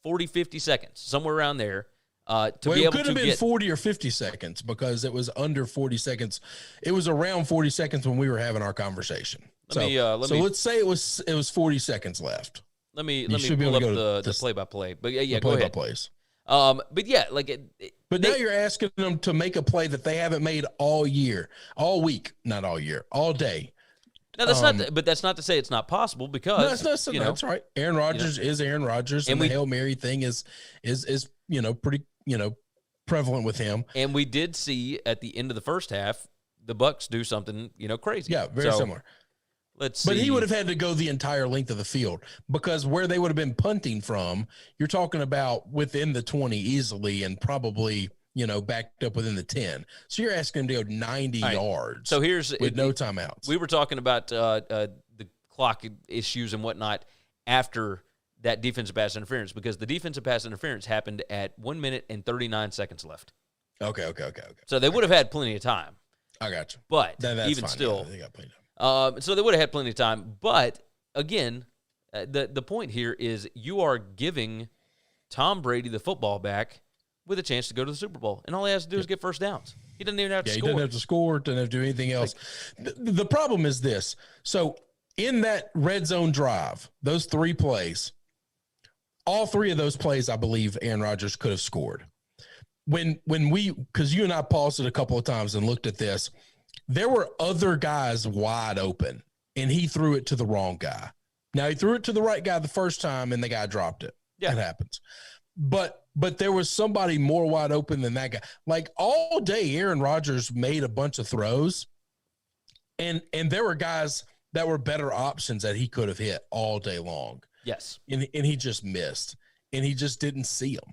40, 50 seconds, somewhere around there, to be able to get. It could have been 40 or 50 seconds because it was under 40 seconds. It was around 40 seconds when we were having our conversation. Let's say it was 40 seconds left. Let me pull up the play-by-play. But yeah, go ahead. Plays. But yeah, now you're asking them to make a play that they haven't made all year, all week, not all year, all day. Now that's not to say it's not possible because that's right. Aaron Rodgers is Aaron Rodgers, and the Hail Mary thing is pretty prevalent with him. And we did see at the end of the first half the Bucs do something crazy. Yeah, very similar. Let's see. But he would have had to go the entire length of the field because where they would have been punting from, you're talking about within the 20 easily and probably, backed up within the 10. So you're asking him to go 90 yards. So with no timeouts. We were talking about the clock issues and whatnot after that defensive pass interference because the defensive pass interference happened at 1 minute and 39 seconds left. Okay. So they would have had plenty of time. I got you. But that's even fine. still, they got plenty of time. So they would have had plenty of time. But, again, the point here is you are giving Tom Brady the football back with a chance to go to the Super Bowl. And all he has to do is get first downs. He doesn't even have to score. He doesn't have to score, doesn't have to do anything else. The problem is this. So, in that red zone drive, those 3 plays, all 3 of those plays, I believe Aaron Rodgers could have scored. Because you and I paused it a couple of times and looked at this, there were other guys wide open, and he threw it to the wrong guy. Now, he threw it to the right guy the first time, and the guy dropped it. Yeah. That happens. But there was somebody more wide open than that guy. Like, all day, Aaron Rodgers made a bunch of throws, and there were guys that were better options that he could have hit all day long. Yes. And he just missed, and he just didn't see them.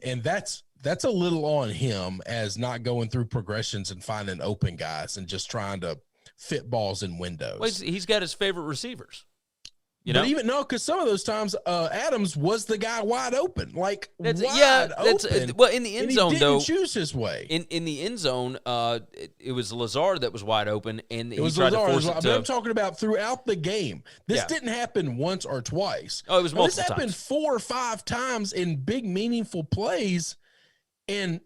And that's a little on him as not going through progressions and finding open guys and just trying to fit balls in windows. Well, he's got his favorite receivers. Because some of those times Adams was the guy wide open, open. Well, in the end zone, didn't choose his way. In the end zone, it was Lazard that was wide open, and it was he tried Lazard. to force it to. I'm talking about throughout the game. This didn't happen once or twice. Oh, it was multiple times. This happened 4 or 5 times in big, meaningful plays. And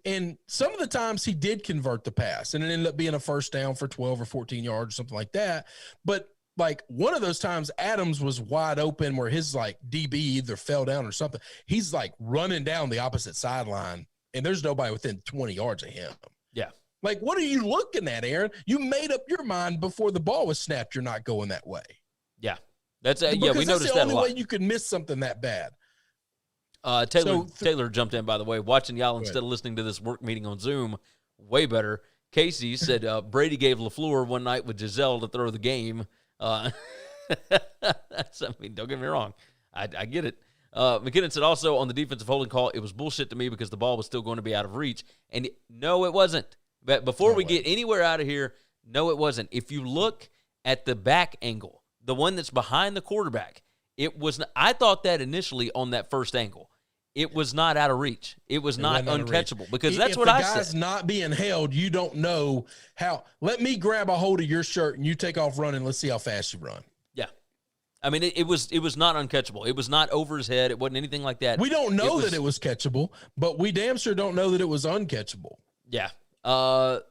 some of the times he did convert the pass, and it ended up being a first down for 12 or 14 yards or something like that. But like one of those times, Adams was wide open where his DB either fell down or something. He's running down the opposite sideline, and there's nobody within 20 yards of him. Yeah. What are you looking at, Aaron? You made up your mind before the ball was snapped. You're not going that way. Yeah. We noticed that a lot. That's the only way you could miss something that bad. Taylor jumped in, by the way, watching y'all instead of listening to this work meeting on Zoom. Way better. Casey said Brady gave LaFleur one night with Giselle to throw the game. Don't get me wrong. I get it. McKinnon said also on the defensive holding call, it was bullshit to me because the ball was still going to be out of reach. And no, it wasn't. But before we get anywhere out of here, no, it wasn't. If you look at the back angle, the one that's behind the quarterback, it was. I thought that initially on that first angle. It was not out of reach. It was not uncatchable because that's what I said. If the guy's not being held, you don't know how. Let me grab a hold of your shirt and you take off running. Let's see how fast you run. Yeah. I mean, it was not uncatchable. It was not over his head. It wasn't anything like that. We don't know that it was catchable, but we damn sure don't know that it was uncatchable. Yeah. And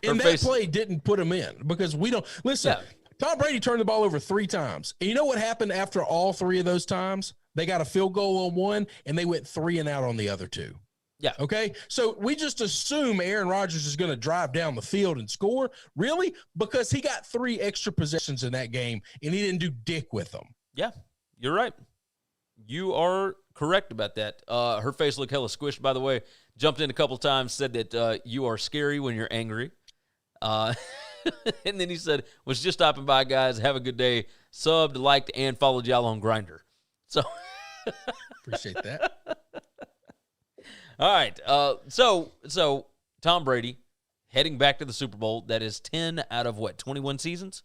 that play didn't put him in because we don't – listen, Tom Brady turned the ball over 3 times. And you know what happened after all 3 of those times? They got a field goal on one, and they went 3 and out on the other 2. Yeah. Okay. So we just assume Aaron Rodgers is going to drive down the field and score. Really? Because he got 3 extra possessions in that game, and he didn't do dick with them. Yeah, you're right. You are correct about that. Her face looked hella squished, by the way. Jumped in a couple times, said that you are scary when you're angry. And then he said, was just stopping by, guys. Have a good day. Subbed, liked, and followed y'all on Grindr. So appreciate that. All right. So Tom Brady heading back to the Super Bowl. That is 10 out of 21 seasons?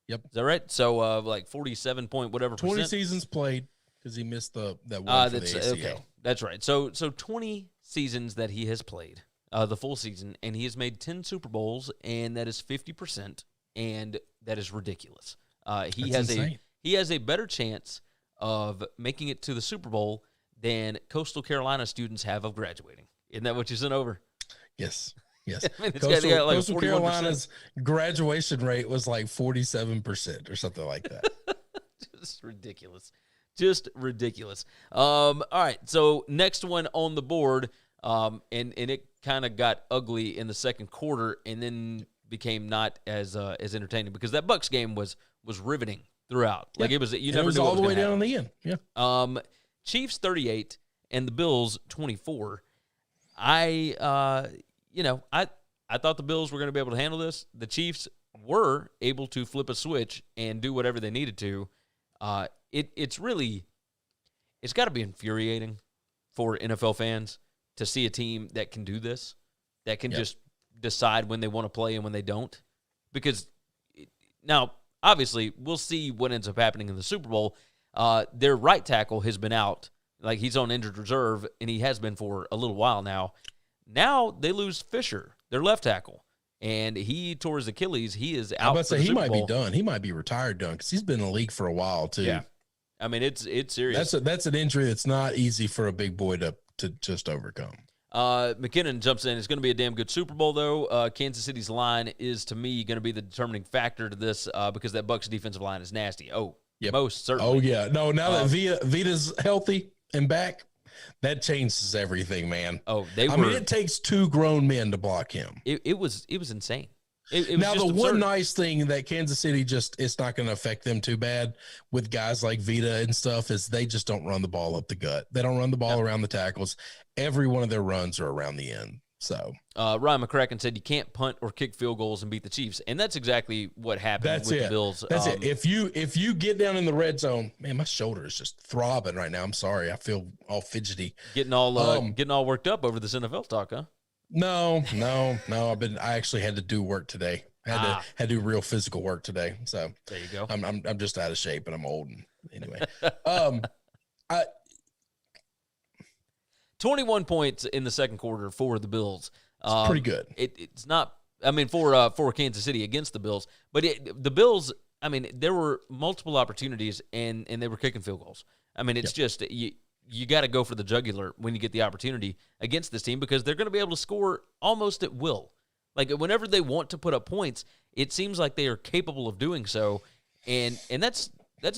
Yep. Is that right? So like 47 point whatever 20 percent. seasons played because he missed that one for the ACL. Okay. That's right. So 20 seasons that he has played, the full season, and he has made 10 Super Bowls, and that is 50%, and that is ridiculous. He has a better chance of making it to the Super Bowl than Coastal Carolina students have of graduating. Isn't that what you sent over? Yes. Yes. I mean, Coastal Carolina's graduation rate was like 47% or something like that. Just ridiculous. Just ridiculous. All right. So next one on the board, and it kind of got ugly in the second quarter, and then became not as entertaining because that Bucs game was riveting throughout. Yeah. Like it was, you never knew all the way down in the end. Yeah. Chiefs 38 and the Bills 24. I thought the Bills were going to be able to handle this. The Chiefs were able to flip a switch and do whatever they needed to. It's got to be infuriating for NFL fans to see a team that can do this, that can just decide when they want to play and when they don't. Because now, obviously, we'll see what ends up happening in the Super Bowl. Their right tackle has been out. Like, he's on injured reserve, and he has been for a little while now. Now they lose Fisher, their left tackle, and he tore his Achilles. He is out. I'm about to say he might be done. He might be retired done because he's been in the league for a while too. Yeah, I mean it's serious. That's an injury that's not easy for a big boy to just overcome. McKinnon jumps in. It's going to be a damn good Super Bowl, though. Kansas City's line is, to me, going to be the determining factor to this because that Bucs defensive line is nasty. Oh, yep. Most certainly. Oh yeah, no. Now that Vita's healthy and back, that changes everything, man. Oh, I mean, it takes 2 grown men to block him. It was insane. It was now, just the absurd. one nice thing that Kansas City it's not going to affect them too bad with guys like Vita and stuff is they just don't run the ball up the gut. They don't run the ball around the tackles. Every one of their runs are around the end. So Ryan McCracken said you can't punt or kick field goals and beat the Chiefs, and that's exactly what happened with the Bills. That's it. If you get down in the red zone, man, my shoulder is just throbbing right now. I'm sorry, I feel all fidgety, getting all worked up over this NFL talk, huh? No. I actually had to do work today. Had to do real physical work today. So there you go. I'm just out of shape and I'm old. And anyway, 21 points in the second quarter for the Bills. It's pretty good. It's not. I mean, for Kansas City against the Bills, but the Bills. I mean, there were multiple opportunities and they were kicking field goals. I mean, it's just you got to go for the jugular when you get the opportunity against this team because they're going to be able to score almost at will. Like whenever they want to put up points, it seems like they are capable of doing so, and that's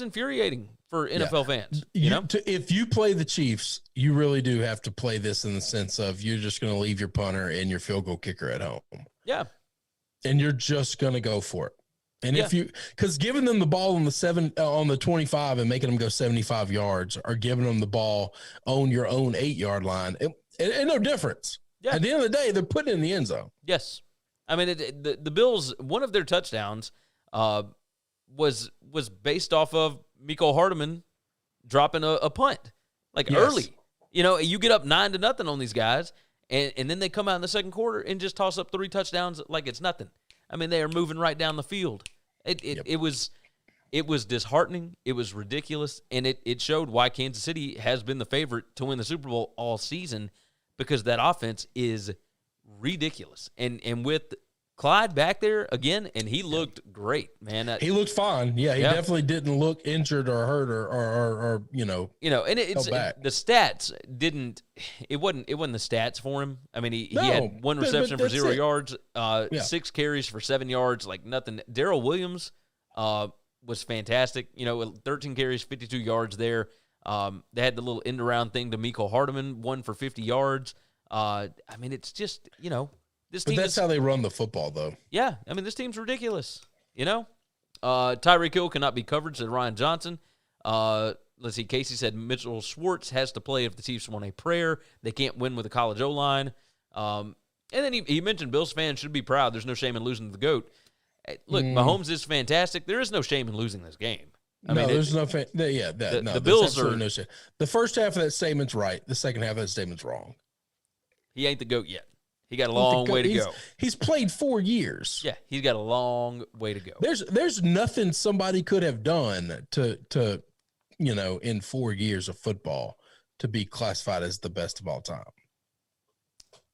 infuriating for NFL fans. You know, if you play the Chiefs, you really do have to play this in the sense of you're just going to leave your punter and your field goal kicker at home. Yeah, and you're just going to go for it. And because giving them the ball on the 25 and making them go 75 yards, or giving them the ball on your own 8-yard line, it no difference. Yeah. At the end of the day, they're putting it in the end zone. Yes. I mean, the Bills, one of their touchdowns was based off of Mecole Hardman dropping a punt, early. You know, you get up 9-0 on these guys, and then they come out in the second quarter and just toss up 3 touchdowns like it's nothing. I mean, they are moving right down the field. It was disheartening. It was ridiculous, and it showed why Kansas City has been the favorite to win the Super Bowl all season, because that offense is ridiculous. And with Clyde back there again, and he looked great, man. He looked fine. Yeah, he definitely didn't look injured or hurt or and it's the stats didn't. It wasn't the stats for him. I mean, he had 1 reception for 0 yards, 6 carries for 7 yards, like nothing. Darrell Williams was fantastic. 13 carries, 52 yards there. They had the little end-around thing to Mecole Hardman, one for 50 yards. I mean, it's just, this team. But that's how they run the football, though. Yeah, I mean, this team's ridiculous, Tyreek Hill cannot be covered, said Ryan Johnson. Let's see, Casey said Mitchell Schwartz has to play if the Chiefs want a prayer. They can't win with a college O-line. And then he mentioned Bills fans should be proud. There's no shame in losing to the GOAT. Look, Mahomes is fantastic. There is no shame in losing this game. There's no the Bills are no shame. The first half of that statement's right. The second half of that statement's wrong. He ain't the GOAT yet. He got a long way to go. He's played 4 years. Yeah, he's got a long way to go. There's nothing somebody could have done to in 4 years of football to be classified as the best of all time.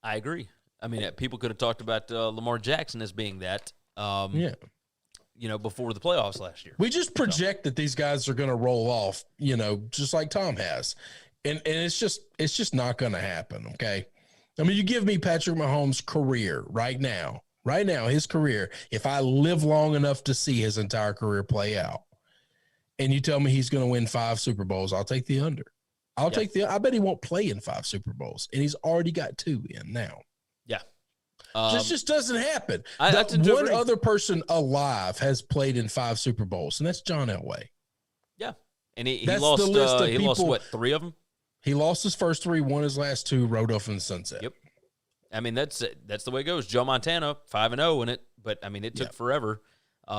I agree. I mean, people could have talked about Lamar Jackson as being that. Before the playoffs last year. We just project that these guys are going to roll off, just like Tom has. And it's just not going to happen, okay? I mean, you give me Patrick Mahomes' career right now, his career, if I live long enough to see his entire career play out, and you tell me he's going to win 5 Super Bowls, I'll take the under. I bet he won't play in 5 Super Bowls, and he's already got 2 in now. Yeah. This just doesn't happen. One other person alive has played in 5 Super Bowls, and that's John Elway. Yeah, and he lost. He lost what, 3 of them? He lost his first 3, won his last 2, rode off in the sunset. Yep. I mean, that's the way it goes. Joe Montana 5-0 in it, but I mean, it took forever.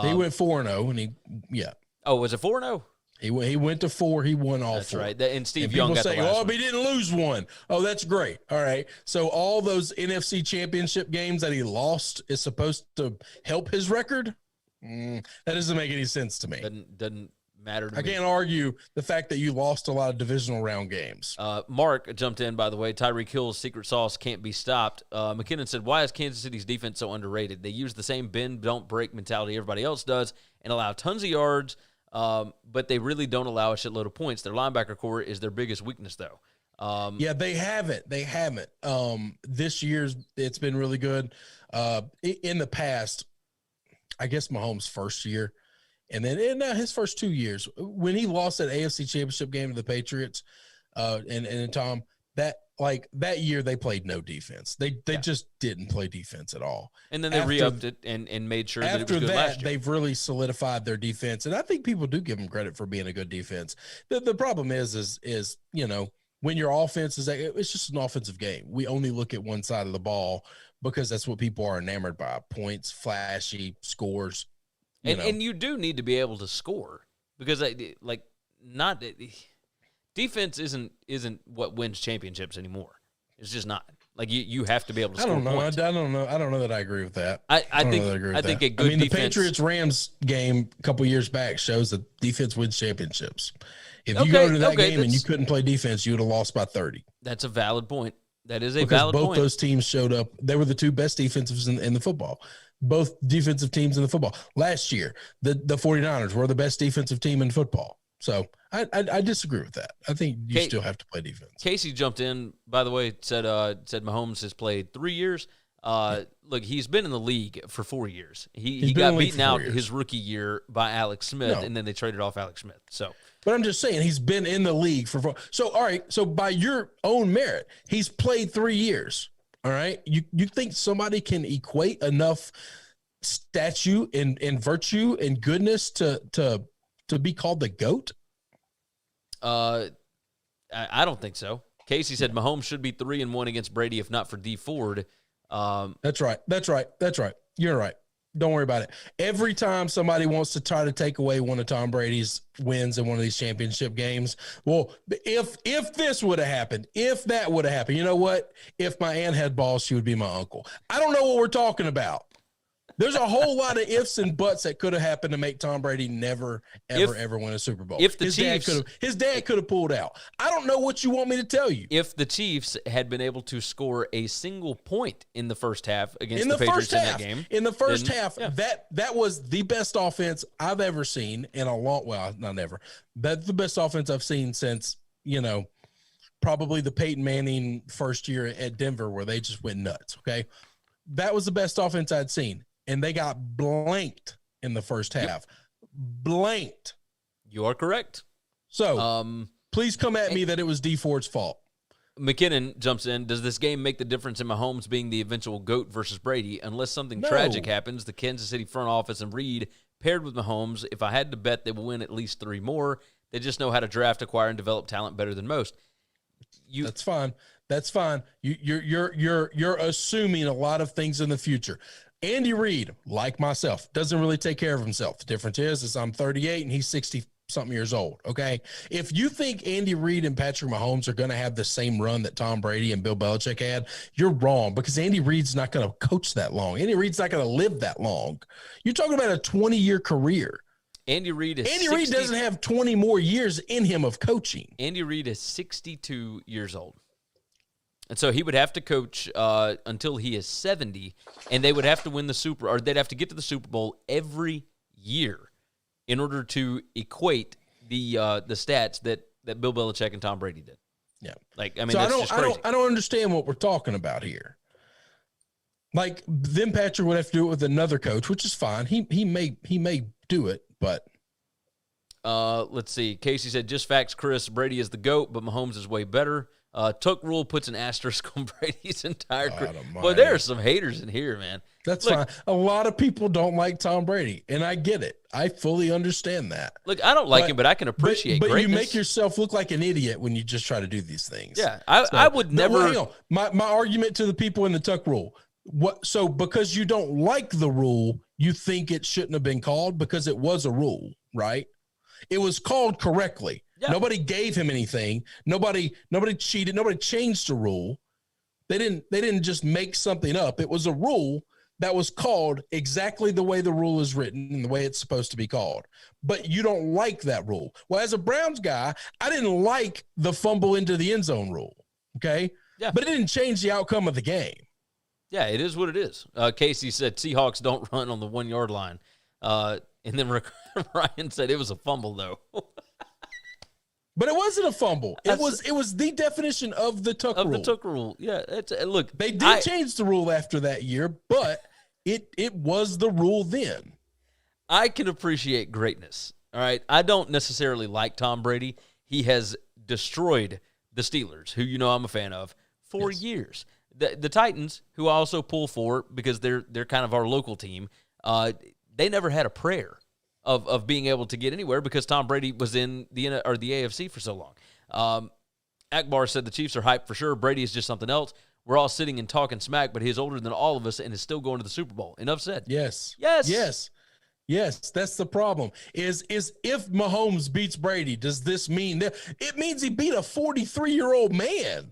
He went 4-0, and Oh, was it 4-0? He went to 4. He won all 4. That's right. And Steve Young got the last one. one. He didn't lose one. Oh, that's great. All right. So all those NFC championship games that he lost is supposed to help his record? That doesn't make any sense to me. Doesn't matter to me. I can't argue the fact that you lost a lot of divisional round games. Mark jumped in, by the way. Tyreek Hill's secret sauce can't be stopped. McKinnon said, why is Kansas City's defense so underrated? They use the same bend, don't break mentality everybody else does and allow tons of yards, but they really don't allow a shitload of points. Their linebacker core is their biggest weakness, though. They haven't. This year's it's been really good. In the past, I guess Mahomes' first year, and then in his first 2 years, when he lost that AFC Championship game to the Patriots, and Tom, that year they played no defense. They just didn't play defense at all. And then they re-upped it and made sure that it was good last year. After that, they've really solidified their defense, and I think people do give them credit for being a good defense. The problem is when your offense is, it's just an offensive game. We only look at one side of the ball because that's what people are enamored by: points, flashy scores. And you do need to be able to score because defense isn't what wins championships anymore. It's just not. Like you have to be able to score points. I don't know that I agree with that. I think a good defense. The Patriots-Rams game a couple years back shows that defense wins championships. If you go to that game and you couldn't play defense, you would have lost by 30. That's a valid point. That is a valid point. Both those teams showed up. They were the 2 best defensives in the football. Both defensive teams in the football. Last year, the 49ers were the best defensive team in football. So I disagree with that. I think you still have to play defense. Casey jumped in, by the way, said Mahomes has played 3 years. Look, he's been in the league for 4 years. He got beaten out his rookie year by Alex Smith, and then they traded off Alex Smith. So, but I'm just saying he's been in the league for 4. So all right, so by your own merit, he's played 3 years. All right, you think somebody can equate enough statue and virtue and goodness to be called the GOAT? I don't think so. Casey said Mahomes should be 3-1 against Brady if not for D Ford. That's right. You're right. Don't worry about it. Every time somebody wants to try to take away one of Tom Brady's wins in one of these championship games, well, if this would have happened, if that would have happened, you know what? If my aunt had balls, she would be my uncle. I don't know what we're talking about. There's a whole lot of ifs and buts that could have happened to make Tom Brady never, ever win a Super Bowl. If his dad could have pulled out. I don't know what you want me to tell you. If the Chiefs had been able to score a single point in the first half against the Patriots in that game. In the first half, that was the best offense I've ever seen in a long, well, not ever. That's the best offense I've seen since, probably the Peyton Manning first year at Denver where they just went nuts, okay? That was the best offense I'd seen. And they got blanked in the first half. Blanked. You are correct. So, Please come at me that it was D Ford's fault. McKinnon jumps in. Does this game make the difference in Mahomes being the eventual GOAT versus Brady? Unless something tragic happens, the Kansas City front office and Reed paired with Mahomes, if I had to bet, they will win at least 3 more. They just know how to draft, acquire, and develop talent better than most. That's fine. That's fine. You're assuming a lot of things in the future. Andy Reid, like myself, doesn't really take care of himself. The difference is I'm 38 and he's 60-something years old, okay? If you think Andy Reid and Patrick Mahomes are going to have the same run that Tom Brady and Bill Belichick had, you're wrong, because Andy Reid's not going to coach that long. Andy Reid's not going to live that long. You're talking about a 20-year career. Andy Reid doesn't have 20 more years in him of coaching. Andy Reid is 62 years old. And so he would have to coach until he is 70, and they would have to win they'd have to get to the Super Bowl every year in order to equate the stats that Bill Belichick and Tom Brady did. Yeah. Like, I mean, so that's just crazy. I don't understand what we're talking about here. Like, then Patrick would have to do it with another coach, which is fine. He may do it, but let's see. Casey said, just facts, Chris. Brady is the GOAT, but Mahomes is way better. Tuck Rule puts an asterisk on Brady's entire career. Well, there are some haters in here, man. That's fine. A lot of people don't like Tom Brady, and I get it. I fully understand that. Look, I don't like him, but I can appreciate but greatness. You make yourself look like an idiot when you just try to do these things. Yeah, I would never. Hang on. My argument to the people in the Tuck Rule. So because you don't like the rule, you think it shouldn't have been called because it was a rule, right? It was called correctly. Yeah. Nobody gave him anything. Nobody cheated. Nobody changed the rule. They didn't just make something up. It was a rule that was called exactly the way the rule is written and the way it's supposed to be called. But you don't like that rule. Well, as a Browns guy, I didn't like the fumble into the end zone rule. Okay? Yeah. But it didn't change the outcome of the game. Yeah, it is what it is. Casey said Seahawks don't run on the 1 yard line. And then Ryan said it was a fumble, though. But it wasn't a fumble. It was the definition of the Tuck rule. Of the Tuck rule. Yeah. Look, they did change the rule after that year, but it was the rule then. I can appreciate greatness. All right. I don't necessarily like Tom Brady. He has destroyed the Steelers, who I'm a fan of, for years. The Titans, who I also pull for because they're kind of our local team, they never had a prayer of being able to get anywhere because Tom Brady was in the AFC for so long. Akbar said the Chiefs are hyped for sure. Brady is just something else. We're all sitting and talking smack, but he's older than all of us and is still going to the Super Bowl. Enough said. Yes. That's the problem. Is if Mahomes beats Brady, does this mean that it means he beat a 43-year-old man?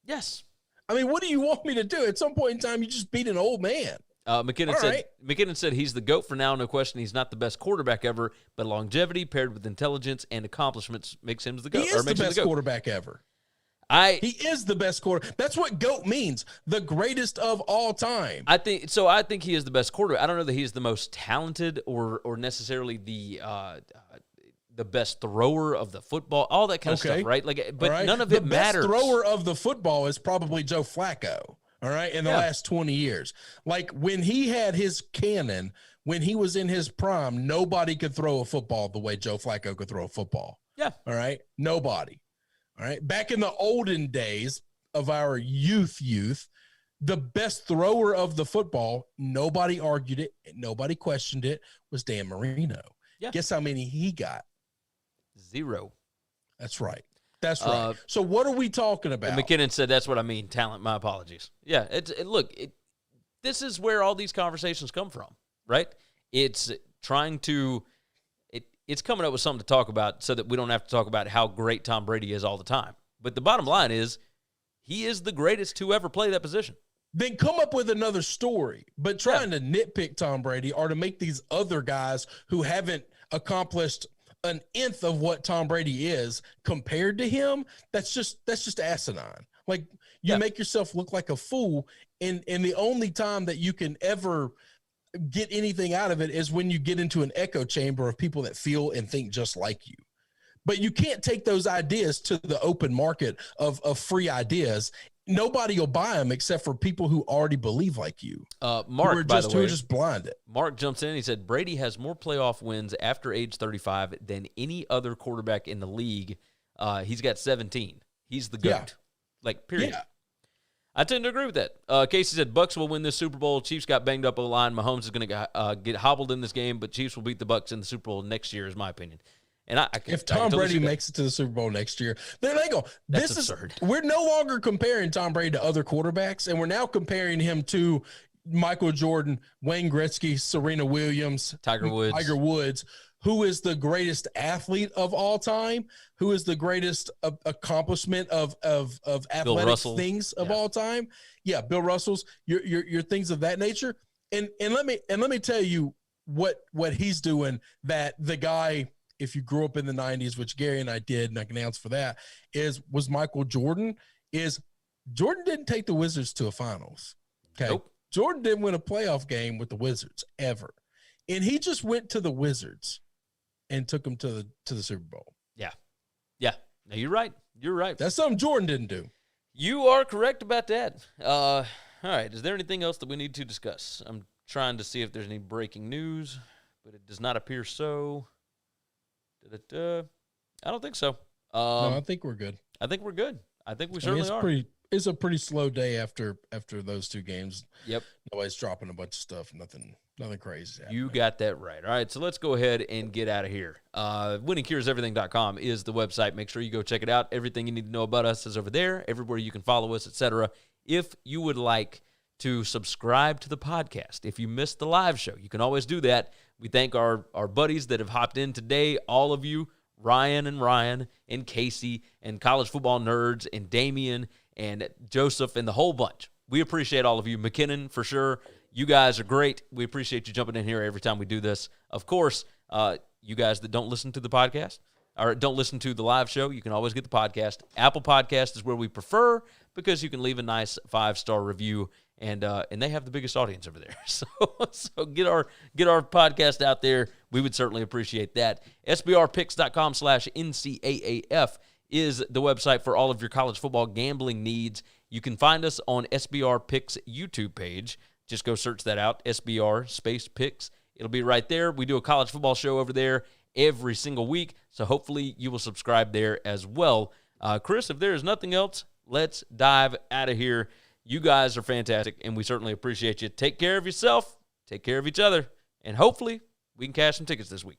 Yes. I mean, what do you want me to do? At some point in time, you just beat an old man. McKinnon said he's the GOAT for now, no question. He's not the best quarterback ever, but longevity paired with intelligence and accomplishments makes him the GOAT. He is the best quarterback ever. He is the best quarterback. That's what GOAT means, the greatest of all time. I think he is the best quarterback. I don't know that he's the most talented or necessarily the best thrower of the football, all that kind of stuff, right? But none of it matters. The best thrower of the football is probably Joe Flacco. All right, in the last 20 years. Like when he had his cannon, when he was in his prime, nobody could throw a football the way Joe Flacco could throw a football. Yeah. All right, nobody. All right, back in the olden days of our youth, the best thrower of the football, nobody argued it, nobody questioned it, was Dan Marino. Yeah. Guess how many he got? 0. That's right. That's right. So what are we talking about? McKinnon said that's what I mean. Talent. My apologies. Yeah. This is where all these conversations come from, right? It's trying to it's coming up with something to talk about so that we don't have to talk about how great Tom Brady is all the time. But the bottom line is he is the greatest to ever play that position. Then come up with another story. But trying to nitpick Tom Brady or to make these other guys who haven't accomplished an nth of what Tom Brady is compared to him, that's just asinine. Like you make yourself look like a fool, and the only time that you can ever get anything out of it is when you get into an echo chamber of people that feel and think just like you. But you can't take those ideas to the open market of free ideas. Nobody will buy them except for people who already believe like you. Mark, who are just blinded. Mark jumps in. He said, Brady has more playoff wins after age 35 than any other quarterback in the league He's got 17. He's the GOAT. Like, period. Yeah. I tend to agree with that. Casey said Bucs will win this Super Bowl. Chiefs got banged up O-line. Mahomes is going to get hobbled in this game, but Chiefs will beat the Bucs in the Super Bowl next year, is my opinion. And if Tom Brady makes it to the Super Bowl next year, then they go. That's absurd. We're no longer comparing Tom Brady to other quarterbacks, and we're now comparing him to Michael Jordan, Wayne Gretzky, Serena Williams, Tiger Woods, who is the greatest athlete of all time, who is the greatest accomplishment of athletic things of all time. Yeah, Bill Russell's, your things of that nature. And let me tell you what he's doing, that the guy, if you grew up in the 90s, which Gary and I did, and I can answer for that, was Michael Jordan. Jordan didn't take the Wizards to a finals. Okay. Nope. Jordan didn't win a playoff game with the Wizards ever. And he just went to the Wizards and took them to the Super Bowl. Yeah. Yeah. No, you're right. You're right. That's something Jordan didn't do. You are correct about that. All right. Is there anything else that we need to discuss? I'm trying to see if there's any breaking news, but it does not appear so. I don't think so. No, I think we're good. I think we're good. I think we certainly are. It's a pretty slow day after those two games. Yep. Nobody's dropping a bunch of stuff. Nothing crazy. You got that right. All right, so let's go ahead and get out of here. WinningCuresEverything.com is the website. Make sure you go check it out. Everything you need to know about us is over there. Everywhere you can follow us, etc. If you would like to subscribe to the podcast, if you missed the live show, you can always do that. We thank our buddies that have hopped in today, all of you, Ryan and Casey and College Football Nerds and Damian and Joseph and the whole bunch. We appreciate all of you. McKinnon, for sure. You guys are great. We appreciate you jumping in here every time we do this. Of course, you guys that don't listen to the podcast or don't listen to the live show, you can always get the podcast. Apple Podcast is where we prefer because you can leave a nice 5-star review, and they have the biggest audience over there. So get our podcast out there. We would certainly appreciate that. SBRpicks.com/NCAAF is the website for all of your college football gambling needs. You can find us on SBR Picks YouTube page. Just go search that out, SBR space Picks. It'll be right there. We do a college football show over there every single week, so hopefully you will subscribe there as well. Chris, if there is nothing else, let's dive out of here. You guys are fantastic, and we certainly appreciate you. Take care of yourself, take care of each other, and hopefully we can cash some tickets this week.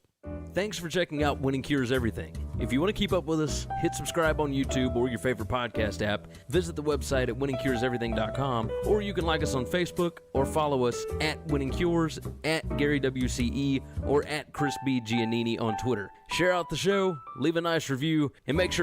Thanks for checking out Winning Cures Everything. If you want to keep up with us, hit subscribe on YouTube or your favorite podcast app. Visit the website at winningcureseverything.com, or you can like us on Facebook or follow us at Winning Cures, at Gary WCE, or at Chris B. Giannini on Twitter. Share out the show, leave a nice review, and make sure to